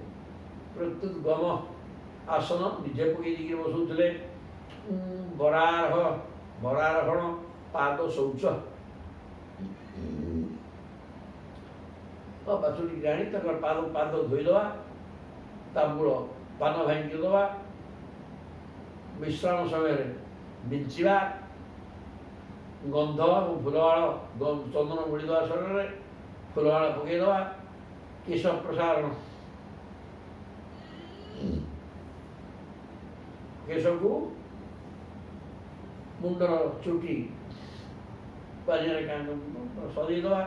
ପ୍ରତ୍ୟୁତ ଗମ ଆସନ ନିଜେ ପକେଇ ଦେଇକି ବସଉଥିଲେ। ବରାରୋହଣ ପାଦ ଶୌଚ, ମାଛ ଟିକେ ଆଣି ତାଙ୍କର ପାଦ ଧୋଇଦେବା, ତାମ୍ବୁଳ ପାନ ଭାଙ୍ଗି ଦେବା, ବିଶ୍ରାମ ସମୟରେ ବିଞ୍ଚିବା, ଗନ୍ଧ ଏବଂ ଫୁଲମାଳ ଚନ୍ଦନ ବୁଡ଼ିଦେବା ଶରୀରରେ, ଫୁଲମାଳ ପକାଇଦେବା, କେଶ ପ୍ରସାରଣ, କେଶକୁ ମୁଣ୍ଡର ଚୁଟି ପାଣିରେ ସଜେଇଦେବା,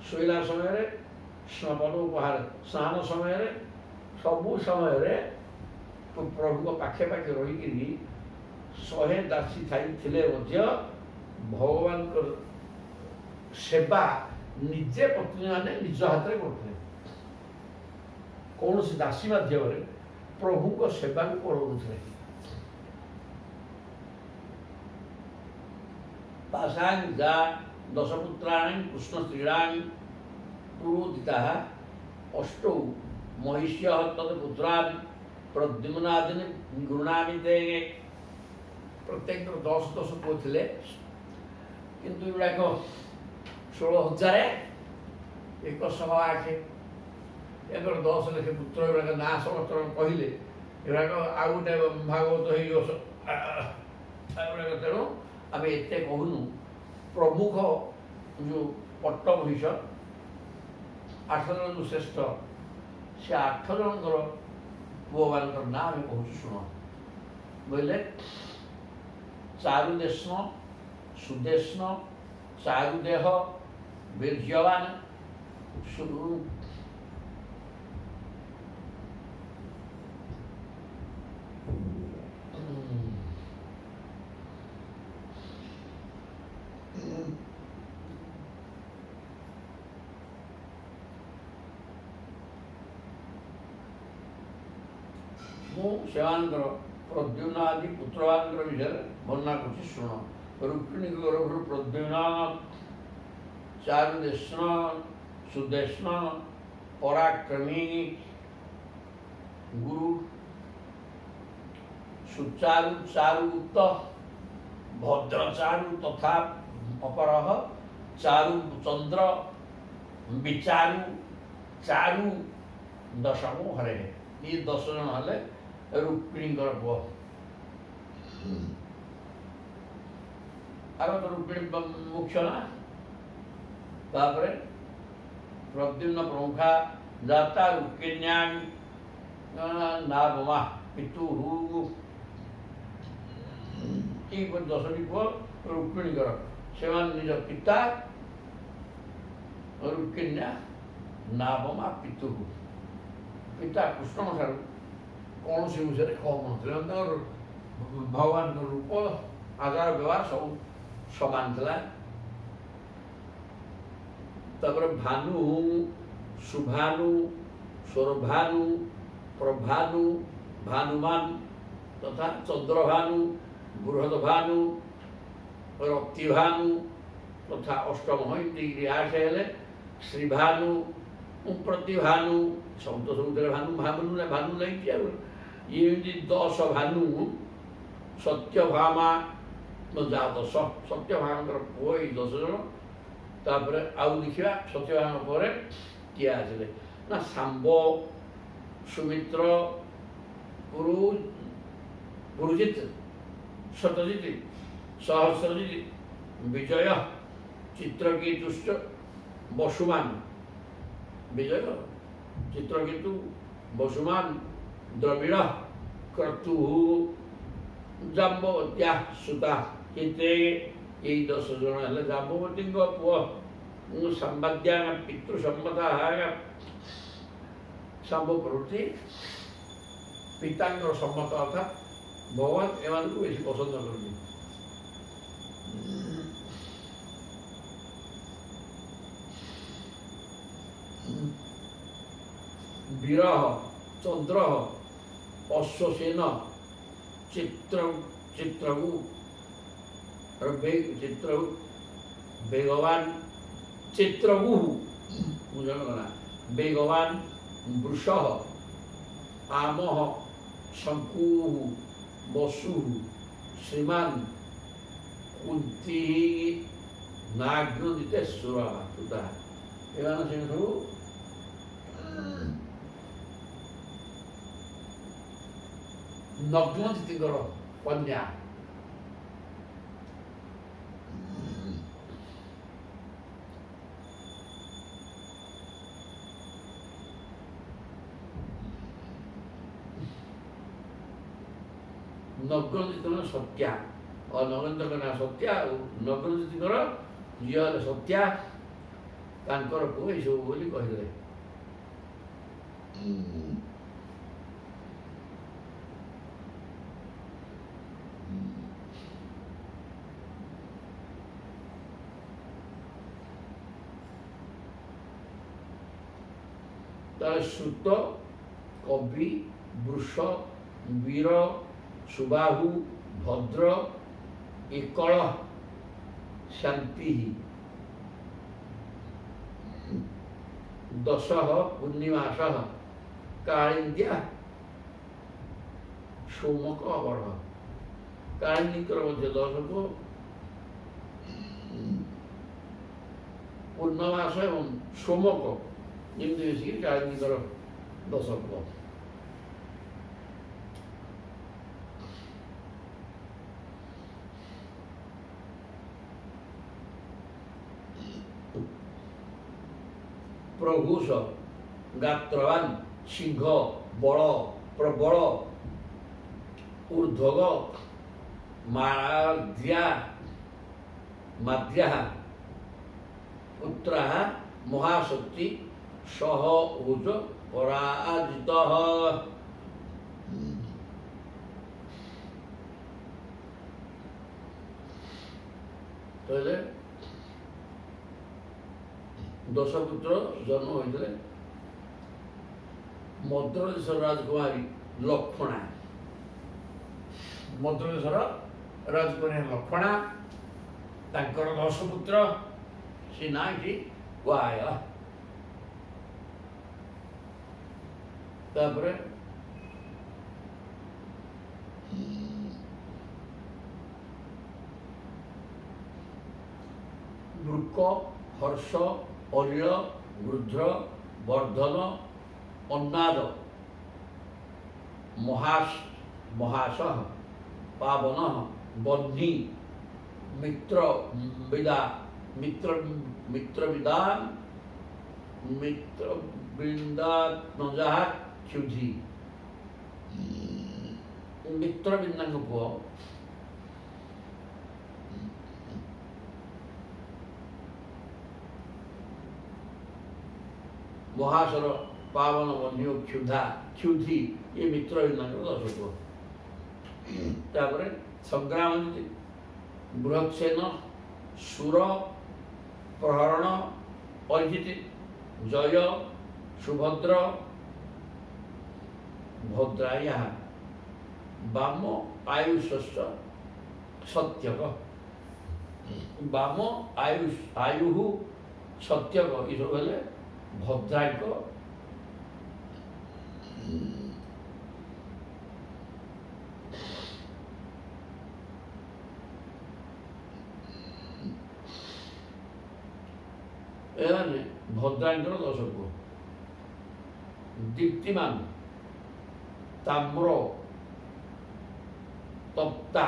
ଶୋଇଲା ସମୟରେ ସ୍ନପନ ଉପହାର, ସ୍ନାନ ସମୟରେ, ସବୁ ସମୟରେ ପ୍ରଭୁଙ୍କ ପାଖେ ପାଖେ ରହିକିରି 100 ଦାସୀ ଥିଲେ ମଧ୍ୟ ଭଗବାନଙ୍କ ସେବା ନିଜେ ପତ୍ନୀମାନେ ନିଜ ହାତରେ କରୁଥିଲେ। କୌଣସି ଦାସୀ ମାଧ୍ୟମରେ ପ୍ରଭୁଙ୍କ ସେବାକୁ କରୁନଥିଲେ। ତାସାଂ ଯା ଦଶପୁତ୍ରାଣି କୃଷ୍ଣ ସ୍ତ୍ରୀଣାଂ ପୁରୋଦିତାଃ ଅଷ୍ଟୌ ମହିଷ୍ୟଃ ତତ୍ପୁତ୍ରାନ୍ ପ୍ରଦ୍ୟୁମ୍ନାଦିନି ଗୃଣାମି ତେ। ପ୍ରତ୍ୟେକଙ୍କର 10 ପୁଅ ଥିଲେ, କିନ୍ତୁ ଏଗୁଡ଼ାକ 16,108 ଏଙ୍କର 10 ଲେଖେ ପୁତ୍ର। ଏଗୁଡ଼ାକ ନାଁ ସମସ୍ତ କହିଲେ ଏଗୁଡ଼ାକ ଆଉ ଗୋଟେ ଭାଗବତ ହେଇଯିବ ଏଗୁଡ଼ାକ। ତେଣୁ ଆମେ ଏତେ କହୁନୁ। ପ୍ରମୁଖ ଯେଉଁ ପଟ୍ଟମହିଷ 8 ଜଣ ଯେଉଁ ଶ୍ରେଷ୍ଠ से 8 जनकर पुओ मान ना आम कहूँ शुण बोले चारुदेष्ण सुदेष्ण चारुदेह वीर्यवान सेवानकर प्रद्युम्न आदि पुत्रवानकर विषय वर्णना कर शुण रुक्मिणी गर्भ प्रद्युम्न चारुदेष्ण सुदेष्ण पराक्रमी गुरु सुचारु चारुत भद्रचारु तथा अपरह चारु चंद्र विचारु चारु दशमो हरे ये 10 जन हेले रुक्मिणी पुओ आग तो रुक्मिणी मुख्य ना तापर प्रद्युम्न प्रमुखा जाता रुक्मिण्या नागमा पितु ये 10टी पुओ रुक्मिणी से निज पिता रुक्मिण्या नागमा पितु पिता कृष्ण ठार कौन सी विषय कम ना भगवान रूप आचार व्यवहार सब समान था तपर भानु सुभानु स्वरभानु प्रभानु भानुमान तथा चंद्रभानु बृहदभानु रक्तिभानु तथा अष्टम 8 हेले श्रीभानु प्रतिभानु सब तो सब भानु भानु भानु नहीं ये 10 भानु सत्यभामा जा 10 सत्यभामा पुओ 10 जन तापर आउ देखा सत्यभामा पर किए आसे ना सांब सुमित्र पुरुजित सत्यजित सहस्रजित विजय चित्रकेतुश्च वसुमान विजय चित्रकेतु वसुमान द्रविड़ क्रतु जाम्बवत्या सुता ये 10 जन है जाम्बवती पुओ संवाद्या पितृसम्मता सांब प्रवृत्ति पितांगर सम्मत अर्थात भगवान एम बेसी पसंद करते विरह चंद्र अश्वसेन चित्रगु वेगवान चित्रगु वेगवान वृष आमह शंकु वसु श्रीमान कुंती नाग्नदिते सुरा सुधा एमान सब नग्नदितिर कन्या नग्नदितर सत्या और नगेन्द्र ना सत्या नग्नदितर झील सत्या तांकर पुओ ये सब बोली कहले सुत कवि वृष वीर सुबाहु भद्र एकल शांति 10 पूर्णिमास कालिंद्या सोमक अवर कालिंदीकर मध्य 10 को पूर्णमास एवं सोमक निम्न मिसिक कालिंदीकर 10 को प्रभुष गात्रवान सिंह बल प्रबल ऊर्ध्वग माद्या पुत्र महाशक्ति सह उज पराजितः। तो दशपुत्र जन्म होते मद्रदेशर राजकुमारी लक्ष्मणा मद्रदेशर राजकुमारी लक्ष्मणा तांकर 10 पुत्र से ना कि कुआला तापर वृक हर्ष अरिल रुद्र वर्धन अन्नाद महासः पावन बन्ही मित्र विदात्मजा क्षुधि मित्रविंदा पुओ महासर पावन बन्ही क्षुधा क्षुधि ये मित्रविंदा 10 पुओ। तापर संग्राम बृहत्सेन सुर प्रहरण अजित जय सुभद्र भद्राया वाम आयुष्य सत्यक वाम आयु सत्यक ये सब हेले भद्रायक भद्रांकर 10 पुओ। दीप्तिमान ताम्र तप्ता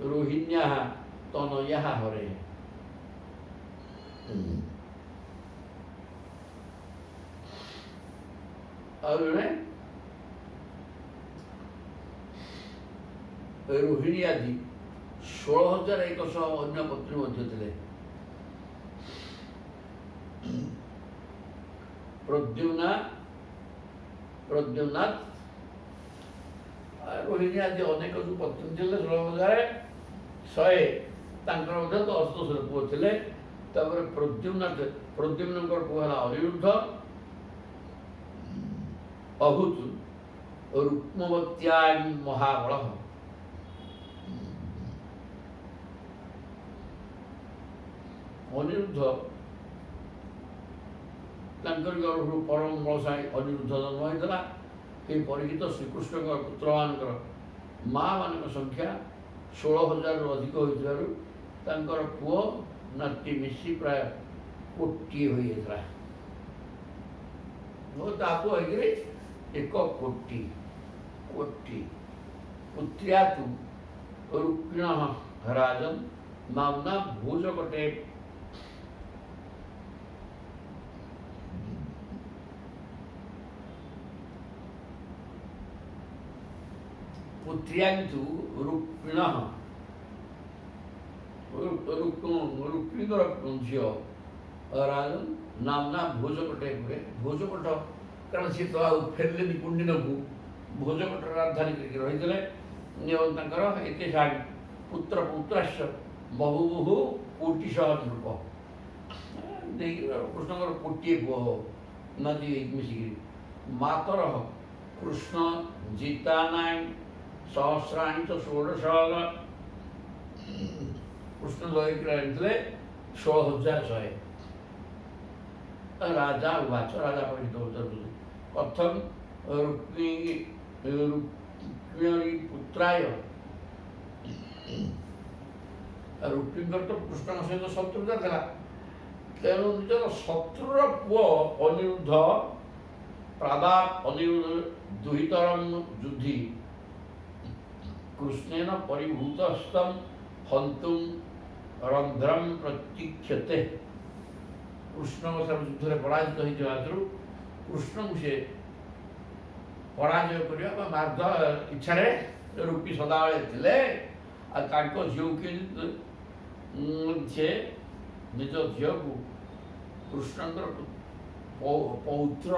रोहिण्या तनया हरे और रोहिणी आदि 16,100 अन्य पत्नी मध्य थे। प्रद्युम्नाथ रोहिणी आदि अनेक जो पत्नी थे 16,100 तांकर 10 पुओ थे। प्रद्युम्न पुओ है अनिरुद्ध अभूत रुक्मवत्या महाबल अनिरुद्ध गर्भ परम बलशाली अनिरुद्ध जन्म होता ये परिचित श्रीकृष्ण पुत्र मान माँ मान संख्या 16,000 रु अधिक होकर पुओ नाती मिसी प्राय 1 कोटी होता है 1 कोटी पुत्रिया तु रुक्मिण राजन नामना भोजकटे पुत्रियांतु रुक्मिण रुक्मिकर झील राजन नामना भोजकटे भोजकट कारण सी तो फेरले पुण्य को भोजकट राजधानी करके रही पुत्र पुत्राश्च बहु कोटिश नृप कृष्ण कोटे पुओ नदी मिसिक मातर कृष्ण जीताना सहस्राणी तो 16 कृष्ण लयिक 16,100 राजा उवाच राजा परिचित कथम रुक्मिणी पुत्राय रुक्मिकर तो कृष्ण सहित शत्रुता था तेणु निजर शत्रुर पुओ अनिरुद्ध प्रादात अनिरुद्ध दुहितरम युद्धि कृष्णेन परिभूतस्तम हंतुम रंध्रम प्रतीक्षते कृष्ण युद्ध में पराजित होता କୃଷ୍ଣଙ୍କୁ ସେ ପରାଜୟ କରିବା ବା ମାର୍ଗ ଇଚ୍ଛାରେ ରୂପୀ ସଦାବେଳେ ଥିଲେ। ଆଉ ତାଙ୍କ ଝିଅକୁ ସେ ନିଜ ଝିଅକୁ କୃଷ୍ଣଙ୍କର ପୌତ୍ର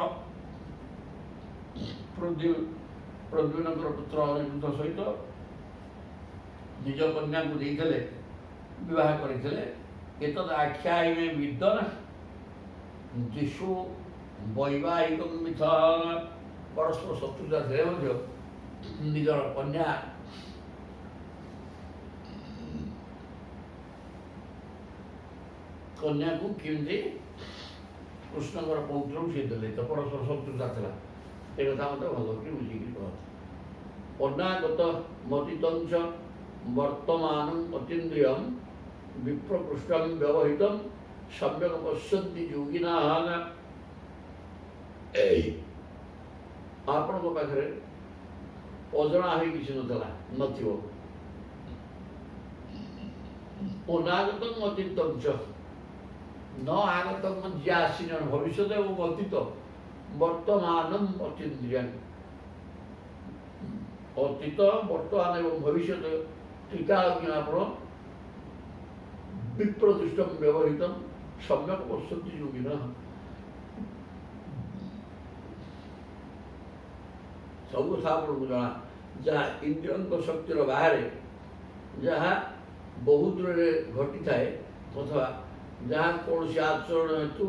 ପ୍ରଦ୍ୟୁମ୍ନଙ୍କର ପୁତ୍ର ଅନିରୁଦ୍ଧ ସହିତ ନିଜ କନ୍ୟାକୁ ଦେଇଥିଲେ, ବିବାହ କରିଥିଲେ। ଏତଦ୍ ଆଖ୍ୟାୟିନେ ବିଦ୍ୱାନ୍ ଦିଶୁ ବୈବାହିକ ମିଥ, ପରସ୍ପର ଶତ୍ରୁତା ଥିଲେ ମଧ୍ୟ ନିଜର କନ୍ୟାକୁ କେମିତି କୃଷ୍ଣଙ୍କର ପୌତ୍ରକୁ ସେ ଦେଲେ, ତ ପରସ୍ପର ଶତ୍ରୁତା ଥିଲା। ଏ କଥା ମୋତେ ଭଲ କରି ବୁଝିକି କହନ୍ତି। ଅନାଗତ ମତିତଞ୍ଚ ବର୍ତ୍ତମାନଂ ଅତୀନ୍ଦ୍ରିୟଂ ବିପ୍ରକୃଷ୍ଟଂ ବ୍ୟବହୃତଂ ସମ୍ୟକ୍ ପଶ୍ୟନ୍ତି ଯୋଗିନାଃ। ଆପଣଙ୍କ ପାଖରେ ଅଜଣା ହୋଇ କିଛି ନଥିବ। ଅନାଗତଂ ଅତୀତଞ୍ଚ, ନ ଆଗତ ଯିଏ ଆସିନ, ଭବିଷ୍ୟତ ଏବଂ ଅତୀତ, ବର୍ତ୍ତମାନଂ ଅତୀନ୍ଦ୍ରିୟଂ, ଅତୀତ ବର୍ତ୍ତମାନ ଏବଂ ଭବିଷ୍ୟତ ତ୍ରିକାଳଜ୍ଞ ଆପଣ ବିପ୍ରଦୃଷ୍ଟଂ ବ୍ୟବହୃତଂ ସମ୍ୟକ୍ ପଶ୍ୟନ୍ତି ଯୋଗିନଃ। ସବୁ କଥା ଆପଣଙ୍କୁ ଜଣା, ଯାହା ଇନ୍ଦ୍ରିୟଙ୍କ ଶକ୍ତିର ବାହାରେ, ଯାହା ବହୁ ଦୂରରେ ଘଟିଥାଏ ଅଥବା ଯାହା କୌଣସି ଆଚରଣ ହେତୁ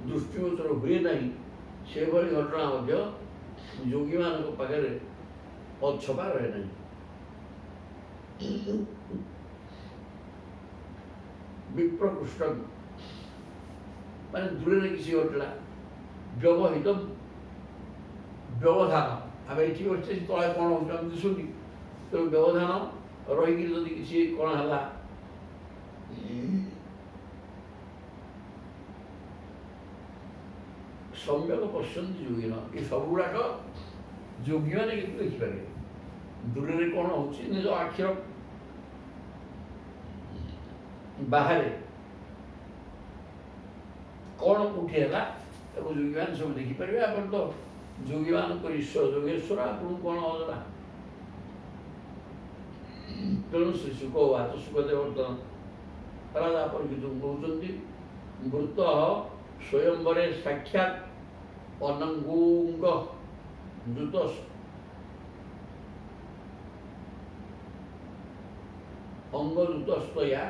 ଦୃଷ୍ଟିଗୋଚର ହୁଏ ନାହିଁ, ସେଭଳି ଘଟଣା ମଧ୍ୟ ଯୋଗୀମାନଙ୍କ ପାଖରେ ଅଛପା ରହେ ନାହିଁ। ବିପ୍ରକୃଷ୍ଟ ମାନେ ଦୂରରେ କିଛି ଘଟିଲା, ବ୍ୟବହିତ ବ୍ୟବଧାନ, ଆମେ ଏଠି ବସିଛେ ତଳେ କ'ଣ ହେଉଛି ଆମେ ଦିଶୁନି, ତେଣୁ ବ୍ୟବଧାନ ରହିକି ଯଦି କିଛି କ'ଣ ହେଲା, ସମ୍ୟକ୍ ପଶ୍ୟନ୍ତି ଯୋଗିନଃ, ଏ ସବୁଗୁଡ଼ାକ ଯୋଗୀମାନେ କିନ୍ତୁ ଦେଖିପାରିବେ। ଦୂରରେ କ'ଣ ହେଉଛି ନିଜ ଆଖିର ବାହାରେ କ'ଣ କୋଉଠି ହେଲା, ଏବଂ ଯୋଗୀମାନେ ସବୁ ଦେଖିପାରିବେ। ଆପଣ ତ ଯୋଗୀମାନଙ୍କର ଈଶ୍ୱର ଯୋଗେଶ୍ୱର, ଆପଣଙ୍କୁ କ'ଣ ଅଜଣା। ତେଣୁ ଶ୍ରୀ ଶୁକ ବାଚ ସୁଖଦେବ ରାଜା ପରୀକ୍ଷିତଙ୍କୁ କହୁଛନ୍ତି, ମୃତ ସ୍ୱୟଂବରେ ସାକ୍ଷାତ୍ ଅନଙ୍ଗୁଙ୍ଗ ଦ୍ରୁତ ଅଙ୍ଗଦୂତସ୍ତୟା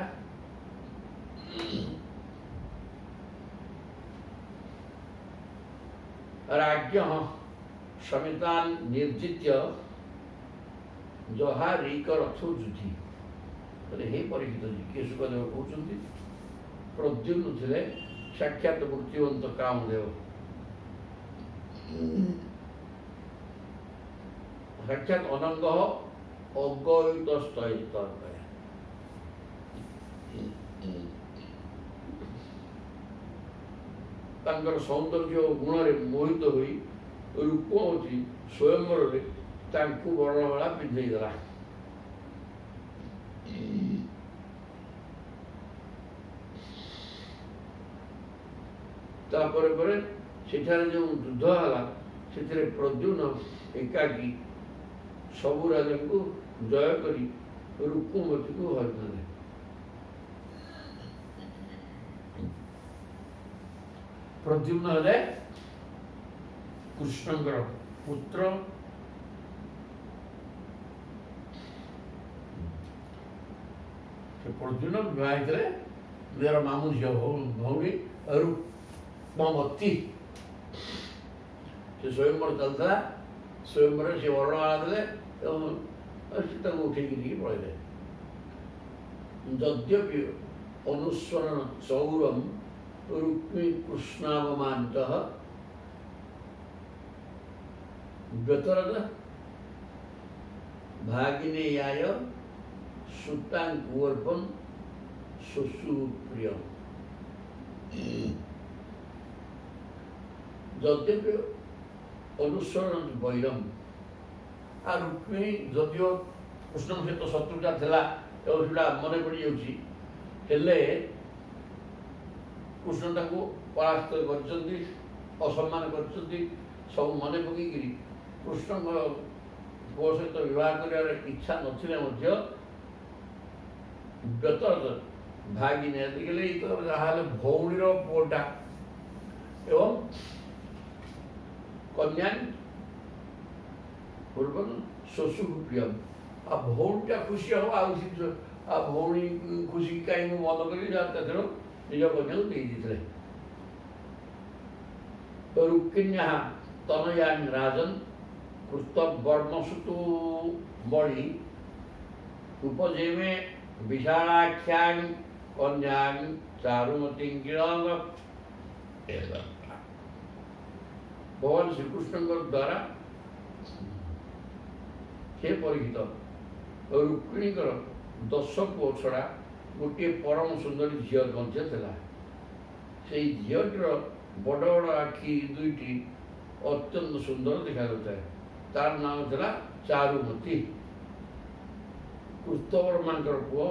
राज्ञः समितान् निर्जित्य जहारीकरथो जुधि। हे परीक्षित जी, किए सुखदेव कहते प्रद्युम्न थे साक्षात मूर्तिवंत कामदेव, साक्षात अनंग अगयुत तांकर सौंदर्य गुण मोहित होई रूपवती स्वयंवर वर्णमाला पिंधेदेला। सेठारे जो युद्ध है प्रद्युम्न एकाकी सबु राजा को जय करी रूपमती को हरिदेले। प्रद्युम्न हेले कृष्णकर पुत्र, प्रद्युम्न विवाहित मेरा मामू झी भौणी रूपमती से स्वयंवर चलता, स्वयंवर से वर्णमाला देले सीता को उठे पड़े। यद्यपि अनुस्वरण चौरम रुक्मी कृष्णावमानितः व्यतरद भागिनेयाय सुतांकुवर्पं सुसुप्रियम्। यद्यपि अनुसरण वैरम आ रुक्मी जदियो कृष्ण सहित शत्रुता थिला एटा मन पड़ जाउछि, हेले कृष्ण ताको परास्त करछन्ति असम्मान कर सब मन पकईकि कृष्ण पुओ सहित विवाह कर इच्छा नथिले व्रत भागी निगले जहाँ भौणी पुओटा एवं कन्या पूर्व शशु प्रिय आ भौणीटा खुशी हम आ भौणी खुशी कहीं मन कर निज कन्या दे रुक्मिण्या तनयान राजन कृतवर्मसुतु बड़ी उपजेमे विशालाख्यां कन्यां चारुमती किलंग। भगवान श्रीकृष्ण द्वारा हे परीक्षित रुक्मिणी 10 पुओ छड़ा गोटे परम सुंदरी झील से झीटर बड़ बड़ आखि दुईटी अत्यंत सुंदर देखा जाए। तार नाम था चारुमती। कृतवर्मा पुओ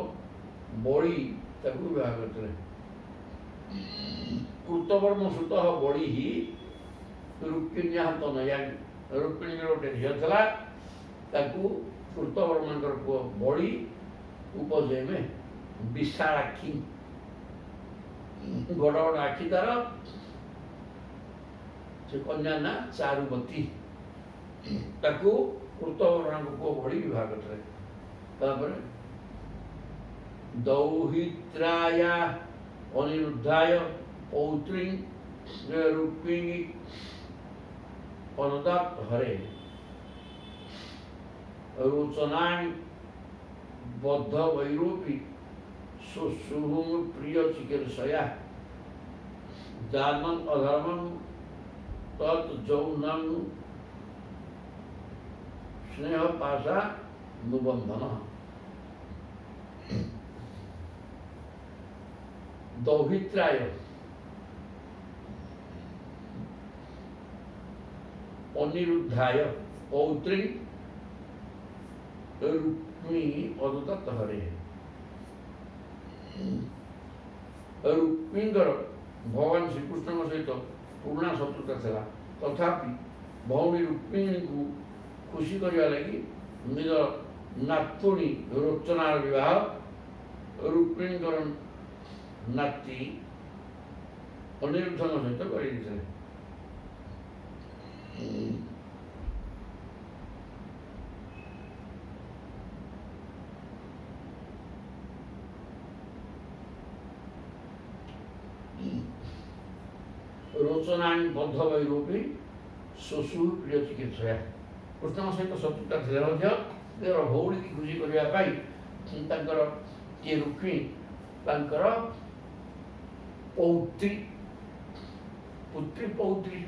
बड़ी विवाह करते। कृतवर्म सुत बड़ी ही रुक्मिण्या तनया रुक्मिणी गोटे झील था कृतवर्मा पुओ बड़ी उपजे में विशालाक्षी बड़ बड़ आखि तार से कन्या ना चारुमती कृतवर्मा पुओ बड़ी विवाह करते। दौहित्राया अनिरुद्धाय पौत्री रुक्मिणी अनुदात हरे रोचनां बद्ध वैरूपी सुशुभु प्रिय चिकित्सया जानन अधर्मं तत् जौनम स्नेह पाशा नुबंधन। दौहित्राय अनिरुद्धाय पौत्री रुक्मिणी अनुदत्त हरे रुक्मिणीर भगवान श्रीकृष्ण सहित पुराणा शत्रुता था। तथापि भौणी रुक्मिणी को खुशी करने लगी निज नातुणी रोचनार विवाह रुक्मिणीर नाती अनिरुद्ध सहित कर। रोचनां बद्ध वैरूपी शशु प्रिय चिकित्सा कृष्ण सहित शत्रुता थे भौणी की खुशी करने रुक्मिणी पौत्री पुत्री पौत्री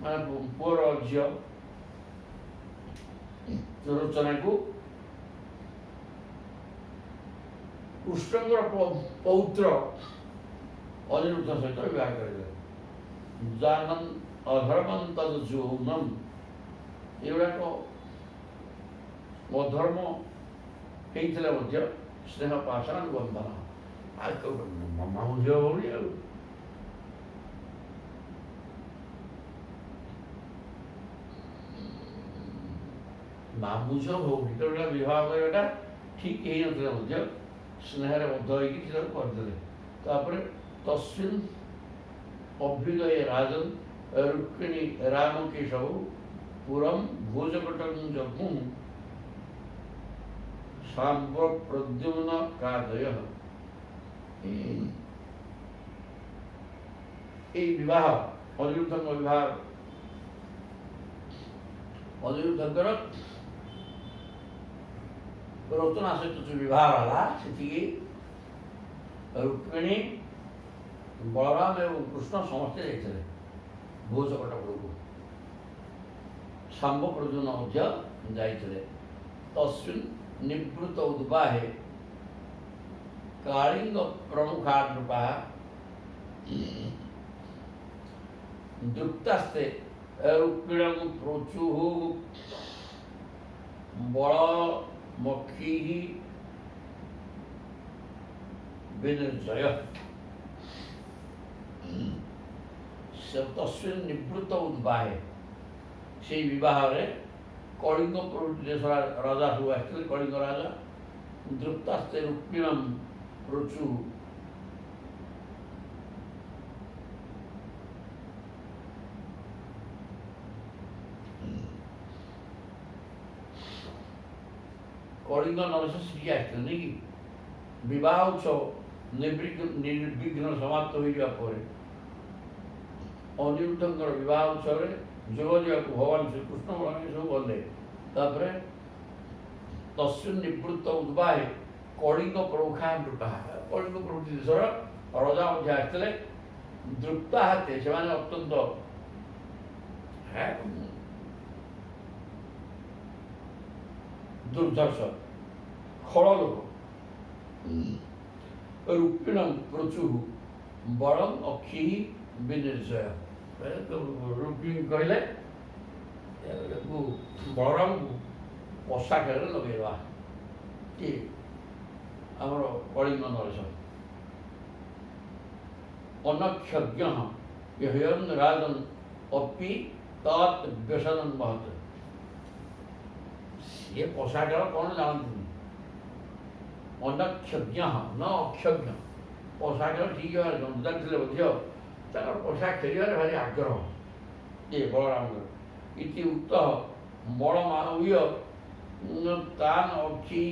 मान पुअर झी रोचना को कृष्ण पौत्र अनिरुद्ध सहित विवाह कर जानन अधर्मं तद जौनम एगुड़ाक अधर्म होते स्नेह पाषाण बंधन मामू झील भौणी मामू झील भौणी तो विवाह करवाटा ठीक हो स्नेह बद्ध होते। तस्मिन् अभ्युदये राजन रुक्मिणी रामकेशव पुरम भोजकटं जग्मुः सांब प्रद्युम्न कादयः। विवाह अनिरुद्ध विवाह अनिरुद्ध रोचना सहित जो विवाह है रुक्मिणी बलराम एवं कृष्ण समस्ते जाते भोजकटक को सांब प्रद्युम्न जाते। तस्मिन् निवृत्त उद्वाहे कालिंग प्रमुखा नृपा दृप्तास्ते रुक्मिणं प्रोचुः बलमखी विनिर्जय। तस्मिन् निवृत्त उद्बाहे से विवाह कलिंग देश राजा सब आसते कलिंग राजा दृप्तास्ते रुक्मिणम रुचु कलिंग नरेश श्री आसते नहीं कि विवाह उत्सव निर्विघ्न समाप्त हो जाए अनिरुद्ध विवाह उत्सव जोग जाक भगवान श्रीकृष्ण बलराम सब गले तापर तस्मिन् निवृत्त उद्बाहे कलिंग प्रमुखा नृपा कलिंग प्रभृति देशर राजा मध्य आसते दृप्ता हाथे से अत्यंत दुर्धर्ष खल लोक रुक्मिणम प्रचु बलम अक्षि विनिर्जय रुक्मिणी कहले बलराम को पशा खेल लगेगा कि आमर कलिंग नरेश अनक्षज्ञ यहन राजन अपि तत् व्यसनन महत ये पशा खेल कौन जानते अनक्षज्ञ न अक्षज्ञ पशा खेल ठीक है जानते पशा खेल भारी आग्रह ये बलराम इति उक्त बलमानवीय तान अक्षि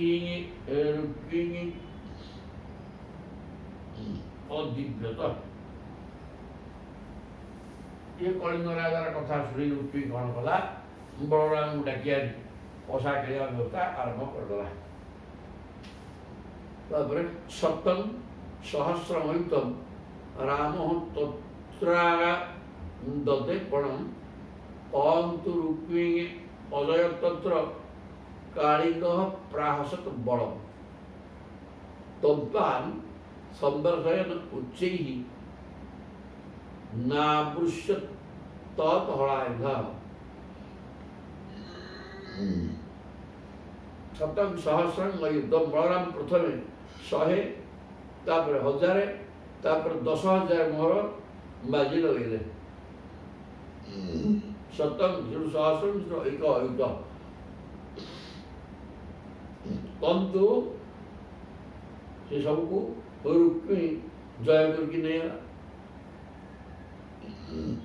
रुक्मिणी अदिव्यत ये कलिंग राजार कथा शुणी रुक्मिणी कौन कला बलराम डाकिया पशा खेल व्यवस्था आरंभ करदेला सप्तम सहस्रमयुक्तम राम तत्रागा दते पणम अंतु रुक्मिणी अजय तत्र कालिंग प्राहसत बलम तद्वान् संदर्शयन उच्चैः नावृष्यत तत् हलायुधः सप्तम सहस्रम युद्धम बलराम प्रथमे 100 तापर 1000 तापर 10,000 मोहर बाजी लगे सप्तम सहस्रम एक युद्ध कंतु से सबको रुक्मिणी जय करके नहीं आला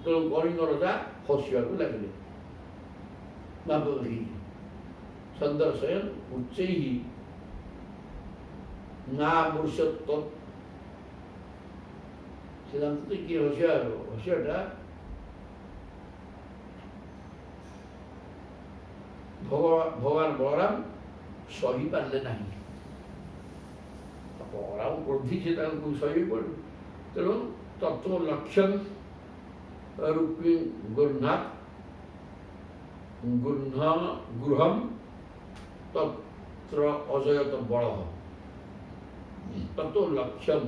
तो कलिंग राजा हसिया को लगे संदर्शयन उच्चैः नावृष्यत से जानते कि हसियाटा भगवान बलराम सही पारे ना बलराम क्रोधी से सही पड़ तेणु तत्व लक्ष्यम रुक्मिणी गृह्णात गृहम तत्र अजयत बल तत्व लक्ष्यम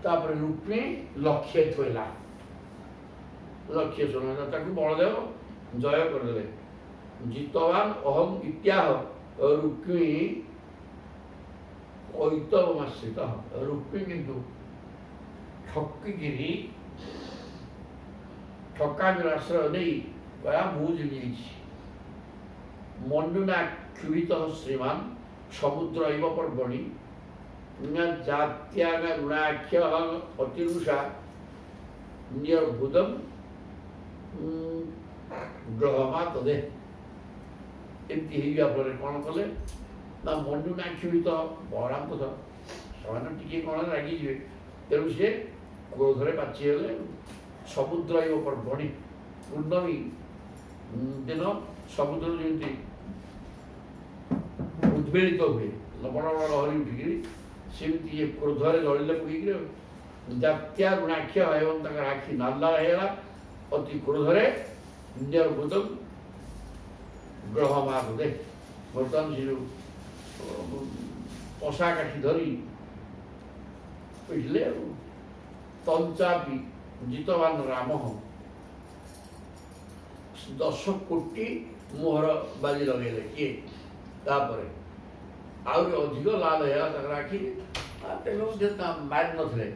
तापर रुक्मिणी लक्ष्य थोला लक्ष्य सुना ताकि बलदेव जय करदे जितवान अहम इत्याह रुक्मिणी कैतवमाश्रित रुक्मिणी किंतु ठकिकी ठकामीर आश्रय नहीं कया मुझे मंडुना क्षुभित श्रीमान समुद्र इव पर्वणि जात्याग ऋणाख्य अतिरुषा निर्भुदम ग्रहमा तदे एमती कौन कले ना मंडुना क्षुभित बलराम तो से कौन रागिजे तेणु सी क्रोधरे पाचिगले समुद्र इव पर्वणि पूर्णमी दिन समुद्र जमी उद्वेलित हुए बड़ बड़ लहरी उठिकी सेमती ये क्रोधरे जलिले पकईक जात्या ऋणाक्ष एवं आखि नाला होगा अति क्रोधरे निर्भूतम ग्रहमा दे बर्तमान से जो पशा काठी धरी पिटले तंचापी जितवान राम 10 कोटी मोहर बाजी लगे किए तापर आहरी अधिक लाल है आखि तेणु मारि नथिले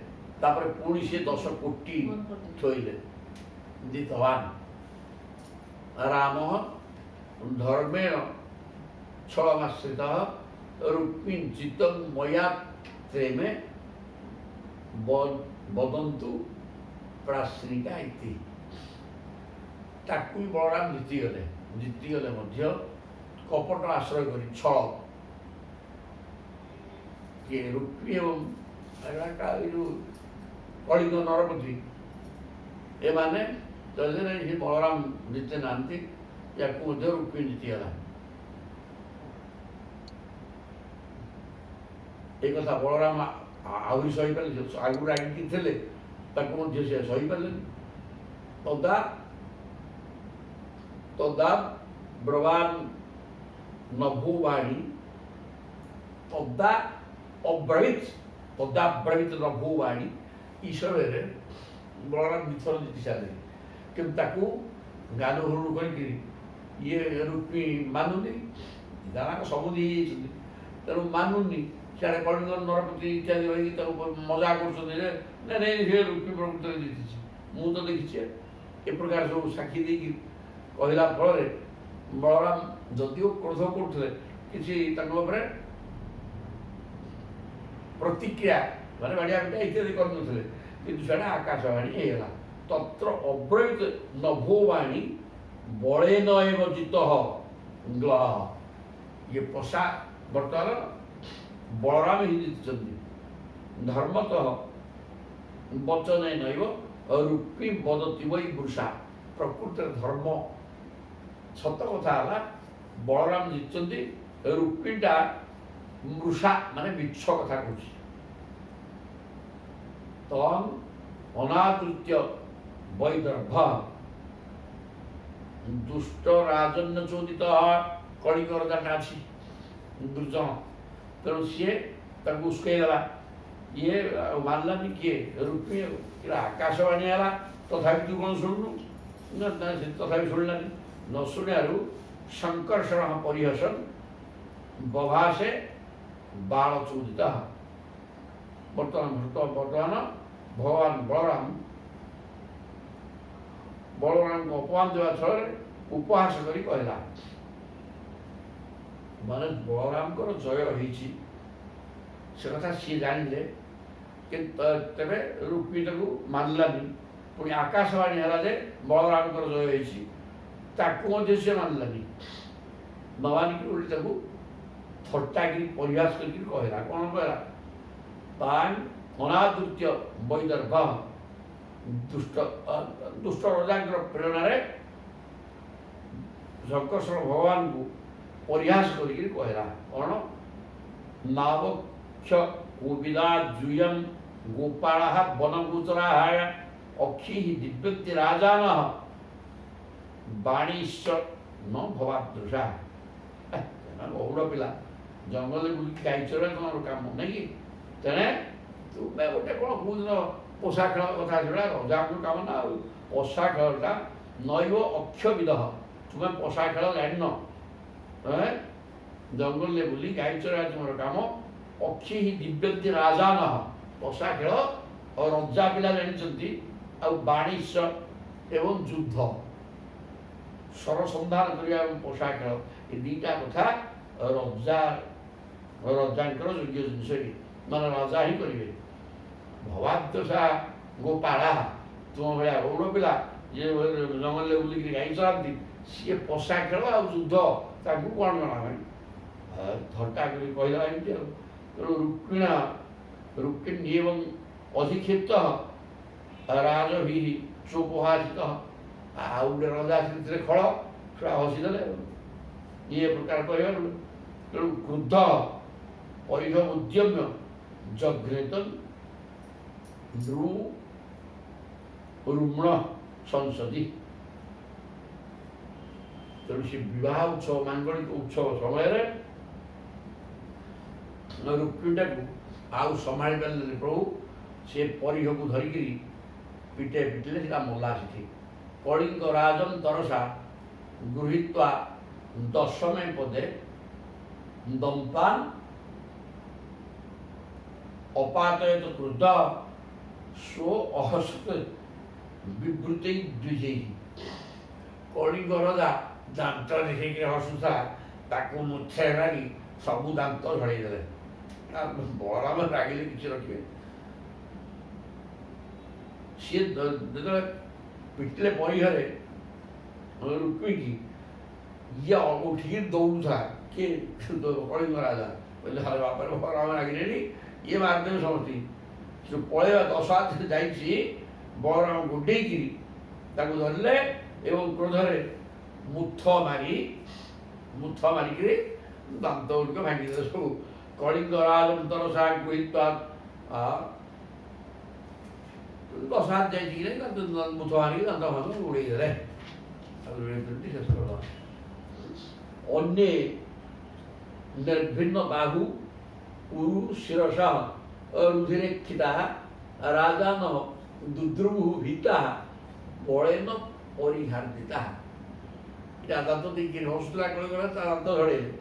पुणी से 10 कोटी थोइले जितवान् रामः धर्मेण छलमाश्रितः रुक्मिणी जितं मया प्रेमे वदन्तु प्राश्रिका इति ताकू बलराम जीतीगले मध्य कपट आश्रय करी छल किए रुक्मी एवं कलिंग नरपति एमाने से बलराम जीते नांती या रुक्मी जीतीगला एक कथा बलराम आहरी सही पारे आगु रागिकी थे से सही पारे तदा ब्रवान नभुवाणी तदा अब्रवीत नभुवाणी ईश्वर बलराम विथर जीति सारे कि गानु हरु करके ये रुक्मी मानुनी दाना सब दी तेणु मानुनी सियाड़े कलिंग नरपति इत्यादि रही मजा कर रुक्मी प्रकृत जीति मु तो देखी ए प्रकार सब साक्षी देकी कहला फल बलराम जदिओ क्रोध करते किसी प्रतिक्रिया माने बाड़िया पिटा इत्यादि करते किंतु से आकाशवाणी होगा तत्र अब्रवीत नभोवाणी बलेन एव जितः ग्लह ये पशा बर्तमान बलराम ही जीति धर्मतः वचन नैव रुक्मी वदति वै वृषा प्रकृत धर्म सत कथा है बलराम जीति रुक्मीटा मृषा माने मिछ कथा कहूँ तम अनादृत्य वैदर्भ दुष्ट राजन्य चोदित कलिंग राजा अच्छी दुर्जन तेणु सी उस्कईदेला ये मानलानी किए रुक्मी आकाशवाणी है तथा तू कौन शुणु तथा शुणलानी न शुणु संकर्षण परिहसन बभाषे बाण चोदित बर्तमान भगवान बलराम को अपमान देवा छल उपहास करी कहला माने बलराम को जय होईची से कथा सी जानिले कि तेरे रुक्मी मानलानी पुणी आकाशवाणी है जे बलराम को जय होईची ताकू से मानलानी नवानी उल्टी थट्टागिरी परिहास करके कहला कौन कहला तान अनादृत्य वैदर्भ दुष्ट राजा प्रेरणा शंकर्षण भगवान को परिहास करके कहला कौन नावक्ष कोविदा जूयम गोपाल वनगोचरा अक्षि दिव्यक्ति राजान वाणीश्च न भवादृशा बहुड़ पिला जंगल बुल गाई चरा तुम काम नहीं तेने तुम्हें गोटे कौन कौन पोषा खेल कथा छड़ा रजा काम ना पोषा खेलटा नैव अक्षविद तुम्हें पोषा खेल जान जंगल बुली गाई चरा तुम काम अक्षि ही दिव्यक्ति राजा न पोषा खेल और रजा पिला जानी वाणिज्य एवं युद्ध सरसंधान करने पोषा खेल ये दीटा कथा रजांकर योग्य जिनस माने राजा ही करेंगे भवादशा गोपाला तुम भाया गौड़ पिला ये जंगल बुलिक गाई चलाती सी पोषा खेल आ युद्ध ताकू कौन जना थट्टा कर कहला रुक्मिणा रुक्मिणी एवं अधिक्षिप्त राजभि चोपहासित आउ गोटे रजा से खल से हसीदे ये प्रकार कह तेणु क्रुद्ध परिध उद्यम्य जघ्रेतन रुम्ण संसदी तेणु से विवाह उत्सव मांगलिक उत्सव समय रुक्मिणा को आउ संभाली पारे प्रभु से परिह को धरिकी पिटे पिटिले से मला से कलिंग राजन तरसा गृहीत्वा दशमे पदे दंपान अपातयत क्रुद्ध स्व अहसत ବିବୃତି ଦ୍ୱିଜେଇ କଳିଙ୍ଗ ରାଜା ଦାନ୍ତ ଦେଖେଇକି ହସୁଥିଲା, ତାକୁ ମୁଛାଏ ମାରି ସବୁ ଦାନ୍ତ ଝଡ଼େଇ ଦେଲେ। ବଳରାମ ରାଗିଲେ କିଛି ରଖିବେ। ସିଏ ଯେତେବେଳେ ପିଟିଲେ ପରିଘରେ ରୁକ୍ମିଣୀକି, ଇଏ ଉଠିକି ଦୌଡ଼ୁଥିଲା। କିଏ? କଳିଙ୍ଗ ରାଜା। କହିଲେ ହରେ ବାପାରେ ବଳରାମ ରାଗିଲେଣି, ଇଏ ମାରିଦେବେ ସମସ୍ତେ। ସେ ପଳେଇବା 10 ହାତ ଯାଇଛି, ବଳରାମ ଗୋଡ଼େଇକିରି ତାକୁ ଧରିଲେ ଏବଂ କ୍ରୋଧରେ ମୁଥ ମାରିକିରି ଦାନ୍ତ ଗୁଡ଼ିକ ଭାଙ୍ଗିଦେଲେ ସବୁ। କଳିଙ୍ଗ ରାଜନ୍ତର ସାହା ଗୃହୀତ୍ୱା 10 ହାତ ଯାଇଛି ମୁଥ ମାରିକି ଦାନ୍ତ ଭାଙ୍ଗ ଉଡ଼େଇ ଦେଲେ। ଶେଷ କରିଦେବା। ଅନ୍ୟେ ନିର୍ଭିନ୍ନ ବାହୁ ଉରୁ ଶିରସଃ ରୁଧିରେକ୍ଷିତା ରାଜାନ ଦୁଦ୍ରୁଭୁ ଭୀତା ବଳେନ ପରିହାର୍ଜିତା। ଦାନ୍ତ ଦେଇକି ହସୁଥିଲା କଳିଙ୍ଗରା, ତା ଦାନ୍ତ ଝଡ଼େଇଲେ।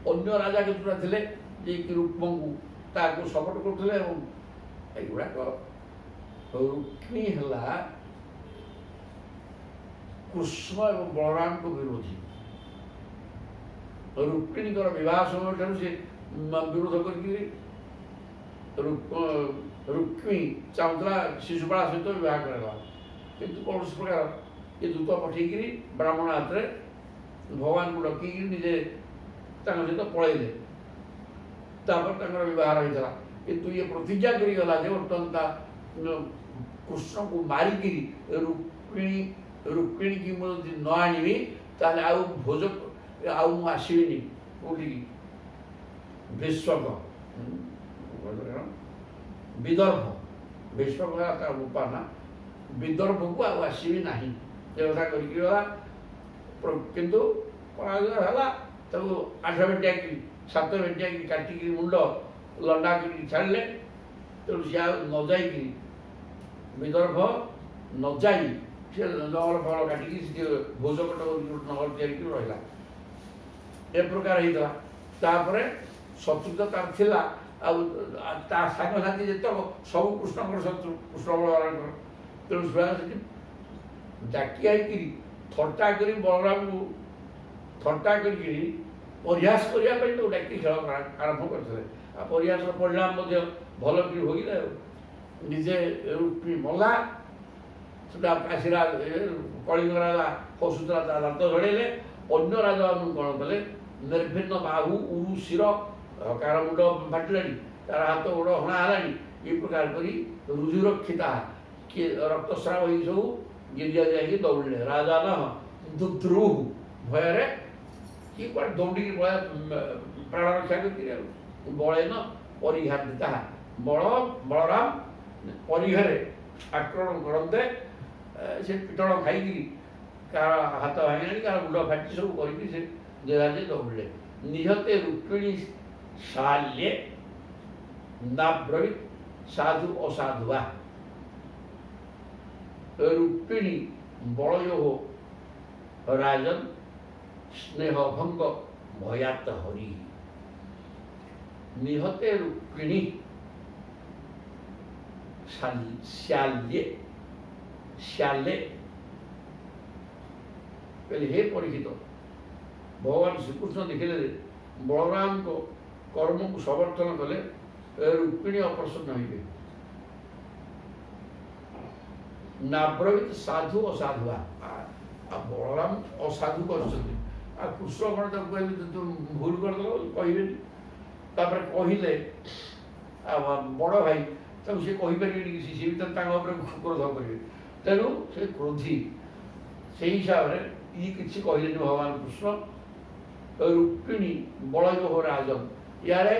ଅନ୍ୟ ରାଜା କେତେଟା ଥିଲେ ଯିଏକି ରୁକ୍ମଙ୍କୁ ତାକୁ ସପୋର୍ଟ କରୁଥିଲେ। ଏବଂ ଏଗୁଡ଼ାକ ରୁକ୍ମିଣୀ ହେଲା କୃଷ୍ଣ ଏବଂ ବଳରାମଙ୍କ ବିରୋଧୀ। ରୁକ୍ମିଣୀଙ୍କର ବିବାହ ସମୟ ଠାରୁ ସେ ବିରୋଧ କରିକି ରୁକ୍ମିଣୀ ଚାହୁଁଥିଲା ଶିଶୁପାଳ ସହିତ ବିବାହ କରାଇବା, କିନ୍ତୁ କୌଣସି ପ୍ରକାର ଏ ଦୂତ ପଠେଇକିରି ବ୍ରାହ୍ମଣ ହାତରେ ଭଗବାନଙ୍କୁ ଡକେଇକିରି ନିଜେ ତାଙ୍କ ସହିତ ପଳେଇଲେ। ତାପରେ ତାଙ୍କର ବିବାହ ହେଇଥିଲା। କିନ୍ତୁ ଇଏ ପ୍ରତିଜ୍ଞା କରିଗଲା ଯେ ବର୍ତ୍ତମାନ ତା କୃଷ୍ଣଙ୍କୁ ମାରିକିରି ରୁକ୍ମିଣୀକି ମୁଁ ଯଦି ନ ଆଣିବି ତାହେଲେ ଆଉ ମୁଁ ଆସିବିନି। କୋଉଠିକି? ବିଶ୍ୱକ ବିଦର୍ଭ, ବିଶ୍ୱକ ତା ରୂପା ନା, ବିଦର୍ଭକୁ ଆଉ ଆସିବି ନାହିଁ ଏ କଥା କରିକି ଗଲା। କିନ୍ତୁ ପରାଜୟ ହେଲା। ତାକୁ 8 ଭେଟିଆକି 7 ଭେଟିଆକି କାଟିକିରି ମୁଣ୍ଡ ଲଣ୍ଡା କରିକି ଛାଡ଼ିଲେ। ତେଣୁ ସେ ଆଉ ନ ଯାଇକିରି ବିଦର୍ଭ ନ ଯାଇ ସେ ଜଙ୍ଗଲ ଫଳ କାଟିକି ସେ ଭୋଜକଟ ନଗର ତିଆରିକି ରହିଲା। ଏ ପ୍ରକାର ହେଇଥିଲା। ତାପରେ ଶତ୍ରୁତା ତାର ଥିଲା, ଆଉ ତା ସାଙ୍ଗସାଥି ଯେତେକ ସବୁ କୃଷ୍ଣଙ୍କର ଶତ୍ରୁ, କୃଷ୍ଣ ବଳରାମଙ୍କର। ତେଣୁ ସେଠି ଡାକି ଆଇକିରି ଥଟ୍ଟା କରି ବଳରାମକୁ ଥଟ୍ଟା କରିକିରି ପରିହାସ କରିବା ପାଇଁ ତାକୁ ଡାକି ଖେଳ ଆରମ୍ଭ କରିଥିଲେ। ଆଉ ପରିହାସର ପରିଣାମ ମଧ୍ୟ ଭଲ କରି ହୋଇଗଲେ। ନିଜେ ରୁକ୍ମିଣୀ ମଲା, ସେଟା କାଶୀରା କଳିଙ୍ଗ ରାଜା ହସୁଥିଲା, ତା ଦାନ୍ତ ଝଡ଼େଇଲେ। ଅନ୍ୟ ରାଜାମାନଙ୍କୁ କ'ଣ କଲେ? ନିର୍ଭିନ୍ନ ବାହୁ ଉରୁ ଶିର, କାହାର ମୁଣ୍ଡ ଫାଟିଲାଣି, ତାର ହାତ ଗୋଡ଼ ହଣା ହେଲାଣି, ଏ ପ୍ରକାର କରି ରୁଧିରକ୍ଷିତା, କିଏ ରକ୍ତସ୍ରାବ ଏଇ ସବୁ ଗିରିଆ ଯାଇକି ଦୌଡ଼ିଲେ। ରାଜା ନ ଦୁଦ୍ରୁଭୁ, ଭୟରେ କିଏ କୁଆଡ଼େ ଦୌଡ଼ିକି ପ୍ରାଣ ରକ୍ଷା କରିକିରି ଆଉ ବଳେନ ପରିହାର୍ଜିତା, ବଳରାମ ପରିଘରେ ଆକ୍ରମଣ କରନ୍ତେ ସେ ପିଟଣ ଖାଇକିରି କାହାର ହାତ ଭାଙ୍ଗିଲାଣି, କାହାର ମୁଣ୍ଡ ଫାଟି ସବୁ କରିକି ସେ ଦେହାଜେ ଦୌଡ଼ିଲେ। ନିହତେ ରୁକ୍ମିଣୀ ଶାଲ୍ୟେ ନାବ୍ରବୀତ୍ ସାଧୁ ଅସାଧୁଆ। ରୁକ୍ମିଣୀ ବଳୟୋଃ ରାଜନ୍ ସ୍ନେହଭଙ୍ଗ ଭୟାତ ହରି। ନିହତେ ରୁକ୍ମିଣୀ ଶାଲ୍ୟେ କହିଲେ, ହେ ପରୀକ୍ଷିତ, ଭଗବାନ ଶ୍ରୀକୃଷ୍ଣ ଦେଖିଲେ ଯେ ବଳରାମଙ୍କ କର୍ମକୁ ସମର୍ଥନ କଲେ ରୁକ୍ମିଣୀ ଅପ୍ରସନ୍ନ ହୋଇବେ। ନାବ୍ରବୀତ୍ ସାଧୁ ଅସାଧୁଆ, ଆଉ ବଳରାମ ଅସାଧୁ କରିଛନ୍ତି। ଆଉ କୃଷ୍ଣ କ'ଣ ତାକୁ କହିଲେ ତୁ ଭୁଲ କରିଦେଲ କହିବେନି। ତାପରେ କହିଲେ ଆଉ ବଡ଼ ଭାଇ ତାକୁ ସେ କହିପାରିବେନି କିଛି, ସେ ବି ତାଙ୍କ ଉପରେ କ୍ରୋଧ କରିବେ। ତେଣୁ ସେ କ୍ରୋଧୀ, ସେଇ ହିସାବରେ ଇଏ କିଛି କହିଲେନି ଭଗବାନ କୃଷ୍ଣ। ରୁକ୍ମିଣୀ ବଳୟୋଃ ରାଜନ୍, ଇଆଡ଼େ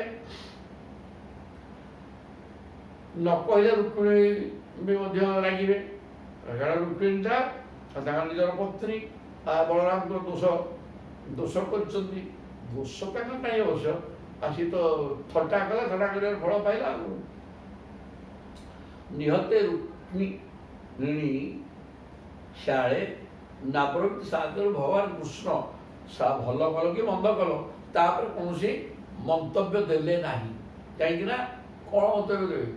ନ କହିଲେ ରୁକ୍ମିଣୀ ବି ମଧ୍ୟ ରାଗିବେ। କାରଣ ରୁକ୍ମିଣୀଟା ତାଙ୍କ ନିଜର ପତ୍ନୀ, ବଳରାମଙ୍କର ଦୋଷ କରିଛନ୍ତି। ଦୋଷ ତାଙ୍କ ନାହିଁ ଅବଶ୍ୟ, ଆଉ ସିଏ ତ ଥଟ୍ଟା କଲା, ଥଟ୍ଟା କରିବାର ଫଳ ପାଇଲା। ନିହତେ ରୁକ୍ମିଣୀ ଶାଳେ ନାବ୍ରବୀତ୍ ସାଧୁ, ଭଗବାନ କୃଷ୍ଣ ଭଲ କଲ କି ମନ୍ଦ କଲ ତାପରେ କୌଣସି ମନ୍ତବ୍ୟ ଦେଲେ ନାହିଁ। କାହିଁକି ନା କ'ଣ ମନ୍ତବ୍ୟ ଦେବେ?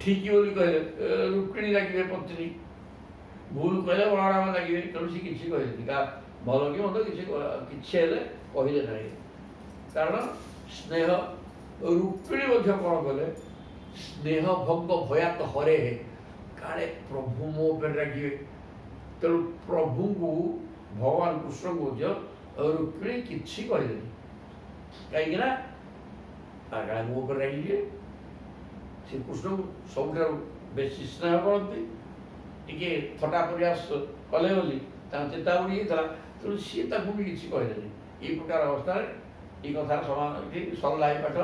ଠିକ୍ ବୋଲି କହିଲେ ରୁକ୍ମିଣୀ ଲାଗିବେ ପତ୍ନୀ, ଭୁଲ କହିଲେ ବଳରାମ ଲାଗିବେ। ତେଣୁ ସେ କିଛି କହିଲେନି, କାହା ଭଲ କି ମନ୍ଦ କିଛି ହେଲେ କହିଲେ ନାହିଁ। କାରଣ ସ୍ନେହ ରୁକ୍ମିଣୀ ମଧ୍ୟ କ'ଣ କଲେ, ସ୍ନେହ ଭଙ୍ଗ ଭୟାତ ହରେ ହେ, କାଳେ ପ୍ରଭୁ ମୋ ଉପରେ ରାଗିବେ। ତେଣୁ ପ୍ରଭୁଙ୍କୁ ଭଗବାନ କୃଷ୍ଣଙ୍କୁ ମଧ୍ୟ ରୁକ୍ମିଣୀ କିଛି କହିଲେନି, କାହିଁକିନା କାଳେ ମୋ ଉପରେ ରାଗିଯିବେ। ସେ କୃଷ୍ଣଙ୍କୁ ସବୁଠାରୁ ବେଶୀ ସ୍ନେହ କରନ୍ତି, ଟିକେ ଥଟ୍ଟା ପରିହାସ କଲେ ବୋଲି ତାଙ୍କ ଚେତା ଉଡ଼ି ଯାଇଥିଲା। ତେଣୁ ସିଏ ତାକୁ ବି କିଛି କହିଲେନି। ଏଇ ପ୍ରକାର ଅବସ୍ଥାରେ এই কথার সমান সরলা এই পাঠ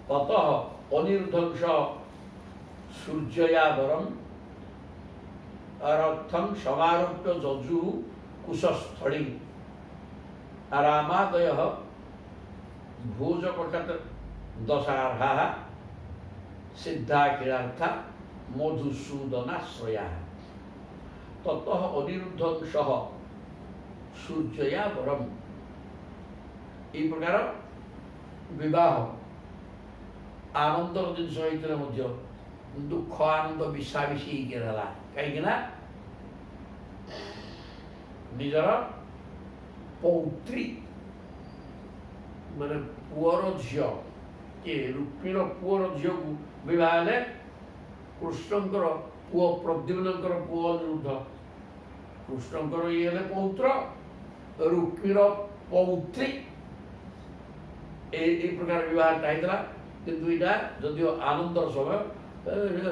তত অনিরুদ্ধংশ সূর্যয়াবরম অরথং সমারোপ্য যজু কুশস্থলী রামাদয় ভোজকটক দশার্হা সিদ্ধাখিলার্থা মধুসূদনাশ্রয়া তত অনিরুদ্ধংশ সূর্যয়াবরম। এই প্রকার ବିବାହ ଆନନ୍ଦର ଜିନିଷ ହେଇଥିଲେ ମଧ୍ୟ ଦୁଃଖ ଆନନ୍ଦ ମିଶାମିଶି ହେଇକି ରହିଲା। କାହିଁକି ନା ନିଜର ପୌତ୍ରୀ ମାନେ ପୁଅର ଝିଅ, କିଏ ରୁକ୍ମିଣୀର ପୁଅର ଝିଅକୁ ବିବାହ ହେଲେ କୃଷ୍ଣଙ୍କର ପୁଅ ପ୍ରଦ୍ୟୁମ୍ନଙ୍କର ପୁଅ ଅନିରୁଦ୍ଧ, କୃଷ୍ଣଙ୍କର ଇଏ ହେଲେ ପୌତ୍ର, ରୁକ୍ମିଣୀର ପୌତ୍ରୀ। এই প্রকার বিবাহটা হয়েছিল। কিন্তু এটা যদিও আনন্দর সময়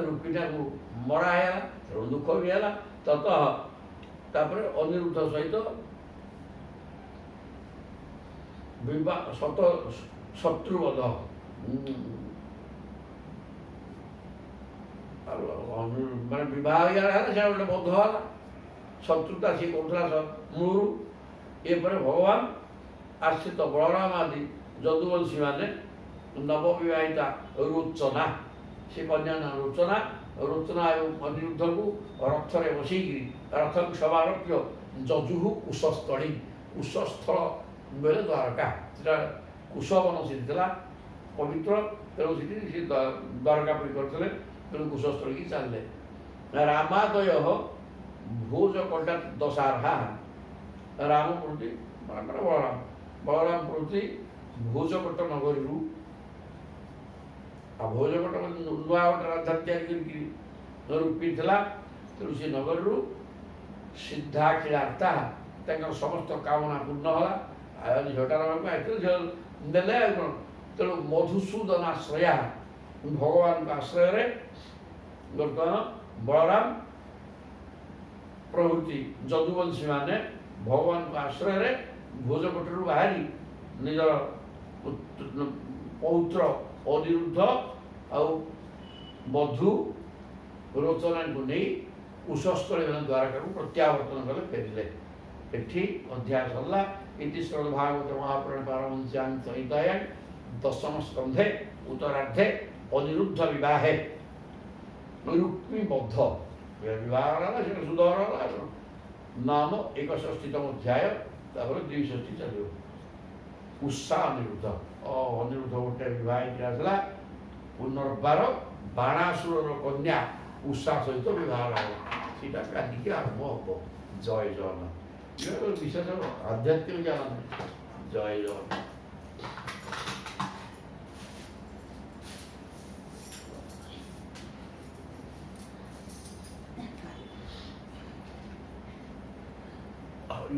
ରୁକ୍ମିଣୀକୁ ମରା ହେଇଗଲା, ତେଣୁ ଦୁଃଖ ବି ହେଲା। ତାପରେ ଅନିରୁଦ୍ଧ ସହିତ ବିବାହ ଶତ୍ରୁବଧ ମାନେ ବିବାହ ହେଇଗଲା, ସେଟା ଗୋଟେ ବଧ ହେଲା। ଶତ୍ରୁତା ସିଏ କରୁଥିଲା ମୂଳରୁ। ଏପରେ ଭଗବାନ ଆଶ୍ରିତ ବଳରାମ ଆଦି ଯଦୁବଂଶୀ ମାନେ ନବବିବାହିତା ରୋଚନା, ସେ କନ୍ୟା ନାଁ ରୋଚନା, ରୋଚନା ଏବଂ ଅନିରୁଦ୍ଧକୁ ରଥରେ ବସେଇକିରି ରଥ ସମାରୋପ୍ୟ ଯଜୁହୁ କୁଶସ୍ଥଳୀ, କୁଶସ୍ଥଳ ବେଳେ ଦ୍ୱାରକା, ସେଟା କୁଶବନ ସେଠି ଥିଲା ପବିତ୍ର। ତେଣୁ ସେଠି ସେ ଦ୍ୱାରକା ପରି କରିଥିଲେ। ତେଣୁ କୁଶସ୍ଥଳୀକି ଚାଲିଲେ। ରାମାଦୟ ଭୋଜ କଟା ଦଶାର୍ହା, ରାମ ପ୍ରତି ବଳରାମ ପ୍ରତି ଭୋଜକଟ ନଗରୀରୁ, ଆଉ ଭୋଜକଟ ନୂଆ ଗୋଟେ ରାଜା ତିଆରି କରିକି ରୁକ୍ମିଣୀ ଥିଲା। ତେଣୁ ସେ ନଗରୀରୁ ସିଦ୍ଧାଖିଳାର୍ଥା, ତାଙ୍କର ସମସ୍ତ କାମନା ପୂର୍ଣ୍ଣ ହେଲା। ଆଉ ଝିଅଟା ରହିବାକୁ ଆସିଥିଲେ, ଝିଅ ଦେଲେ ଆଉ କ'ଣ। ତେଣୁ ମଧୁସୂଦନ ଆଶ୍ରୟା, ଭଗବାନଙ୍କ ଆଶ୍ରୟରେ ବର୍ତ୍ତମାନ ବଳରାମ ପ୍ରଭୃତି ଯଦୁବଂଶୀ ମାନେ ଭଗବାନଙ୍କ ଆଶ୍ରୟରେ ଭୋଜକଟରୁ ବାହାରି ନିଜର ପୌତ୍ର ଅନିରୁଦ୍ଧ ଆଉ ବଧୂ ରୋଚନାଙ୍କୁ ନେଇ କୁଶସ୍ଥଳୀ ଦ୍ୱାରକାକୁ ପ୍ରତ୍ୟାବର୍ତ୍ତନ କଲେ, ଫେରିଲେ। ଏଠି ଅଧ୍ୟାୟ ସରିଲା। ଇତି ଶ୍ରୀମଦ୍ ଭାଗବତ ମହାପୁରାଣ ପାରମହଂସ୍ୟାଂ ସଂହିତାୟାଂ ଦଶମ ସ୍କନ୍ଧେ ଉତ୍ତରାର୍ଦ୍ଧେ ଅନିରୁଦ୍ଧ ବିବାହେ ରୁକ୍ମୀ ବଦ୍ଧ ବିବାହ ହେଲା, ସେଟା ସୁଧର ହେଲା ନାମ 61ତମ ଅଧ୍ୟାୟ। ତାପରେ 62 ଚାଲିବ। ଉଷା ଅନିରୁଦ୍ଧ ଅନିରୁଦ୍ଧ ଗୋଟେ ବିବାହ ହେଇକି ଆସିଲା। ପୁନର୍ବାର ବାଣାସୁରର କନ୍ୟା ଉଷା ସହିତ ବିବାହ ହେଲା। ସେଇଟା କାଲିକି ଆରମ୍ଭ ହବ। ଜୟ ଜଗନ୍ନାଥ। ବିଶେଷ ଆଧ୍ୟାତ୍ମିକ ଜ୍ଞାନ। ଜୟ ଜଗନ୍ନାଥ। ହରି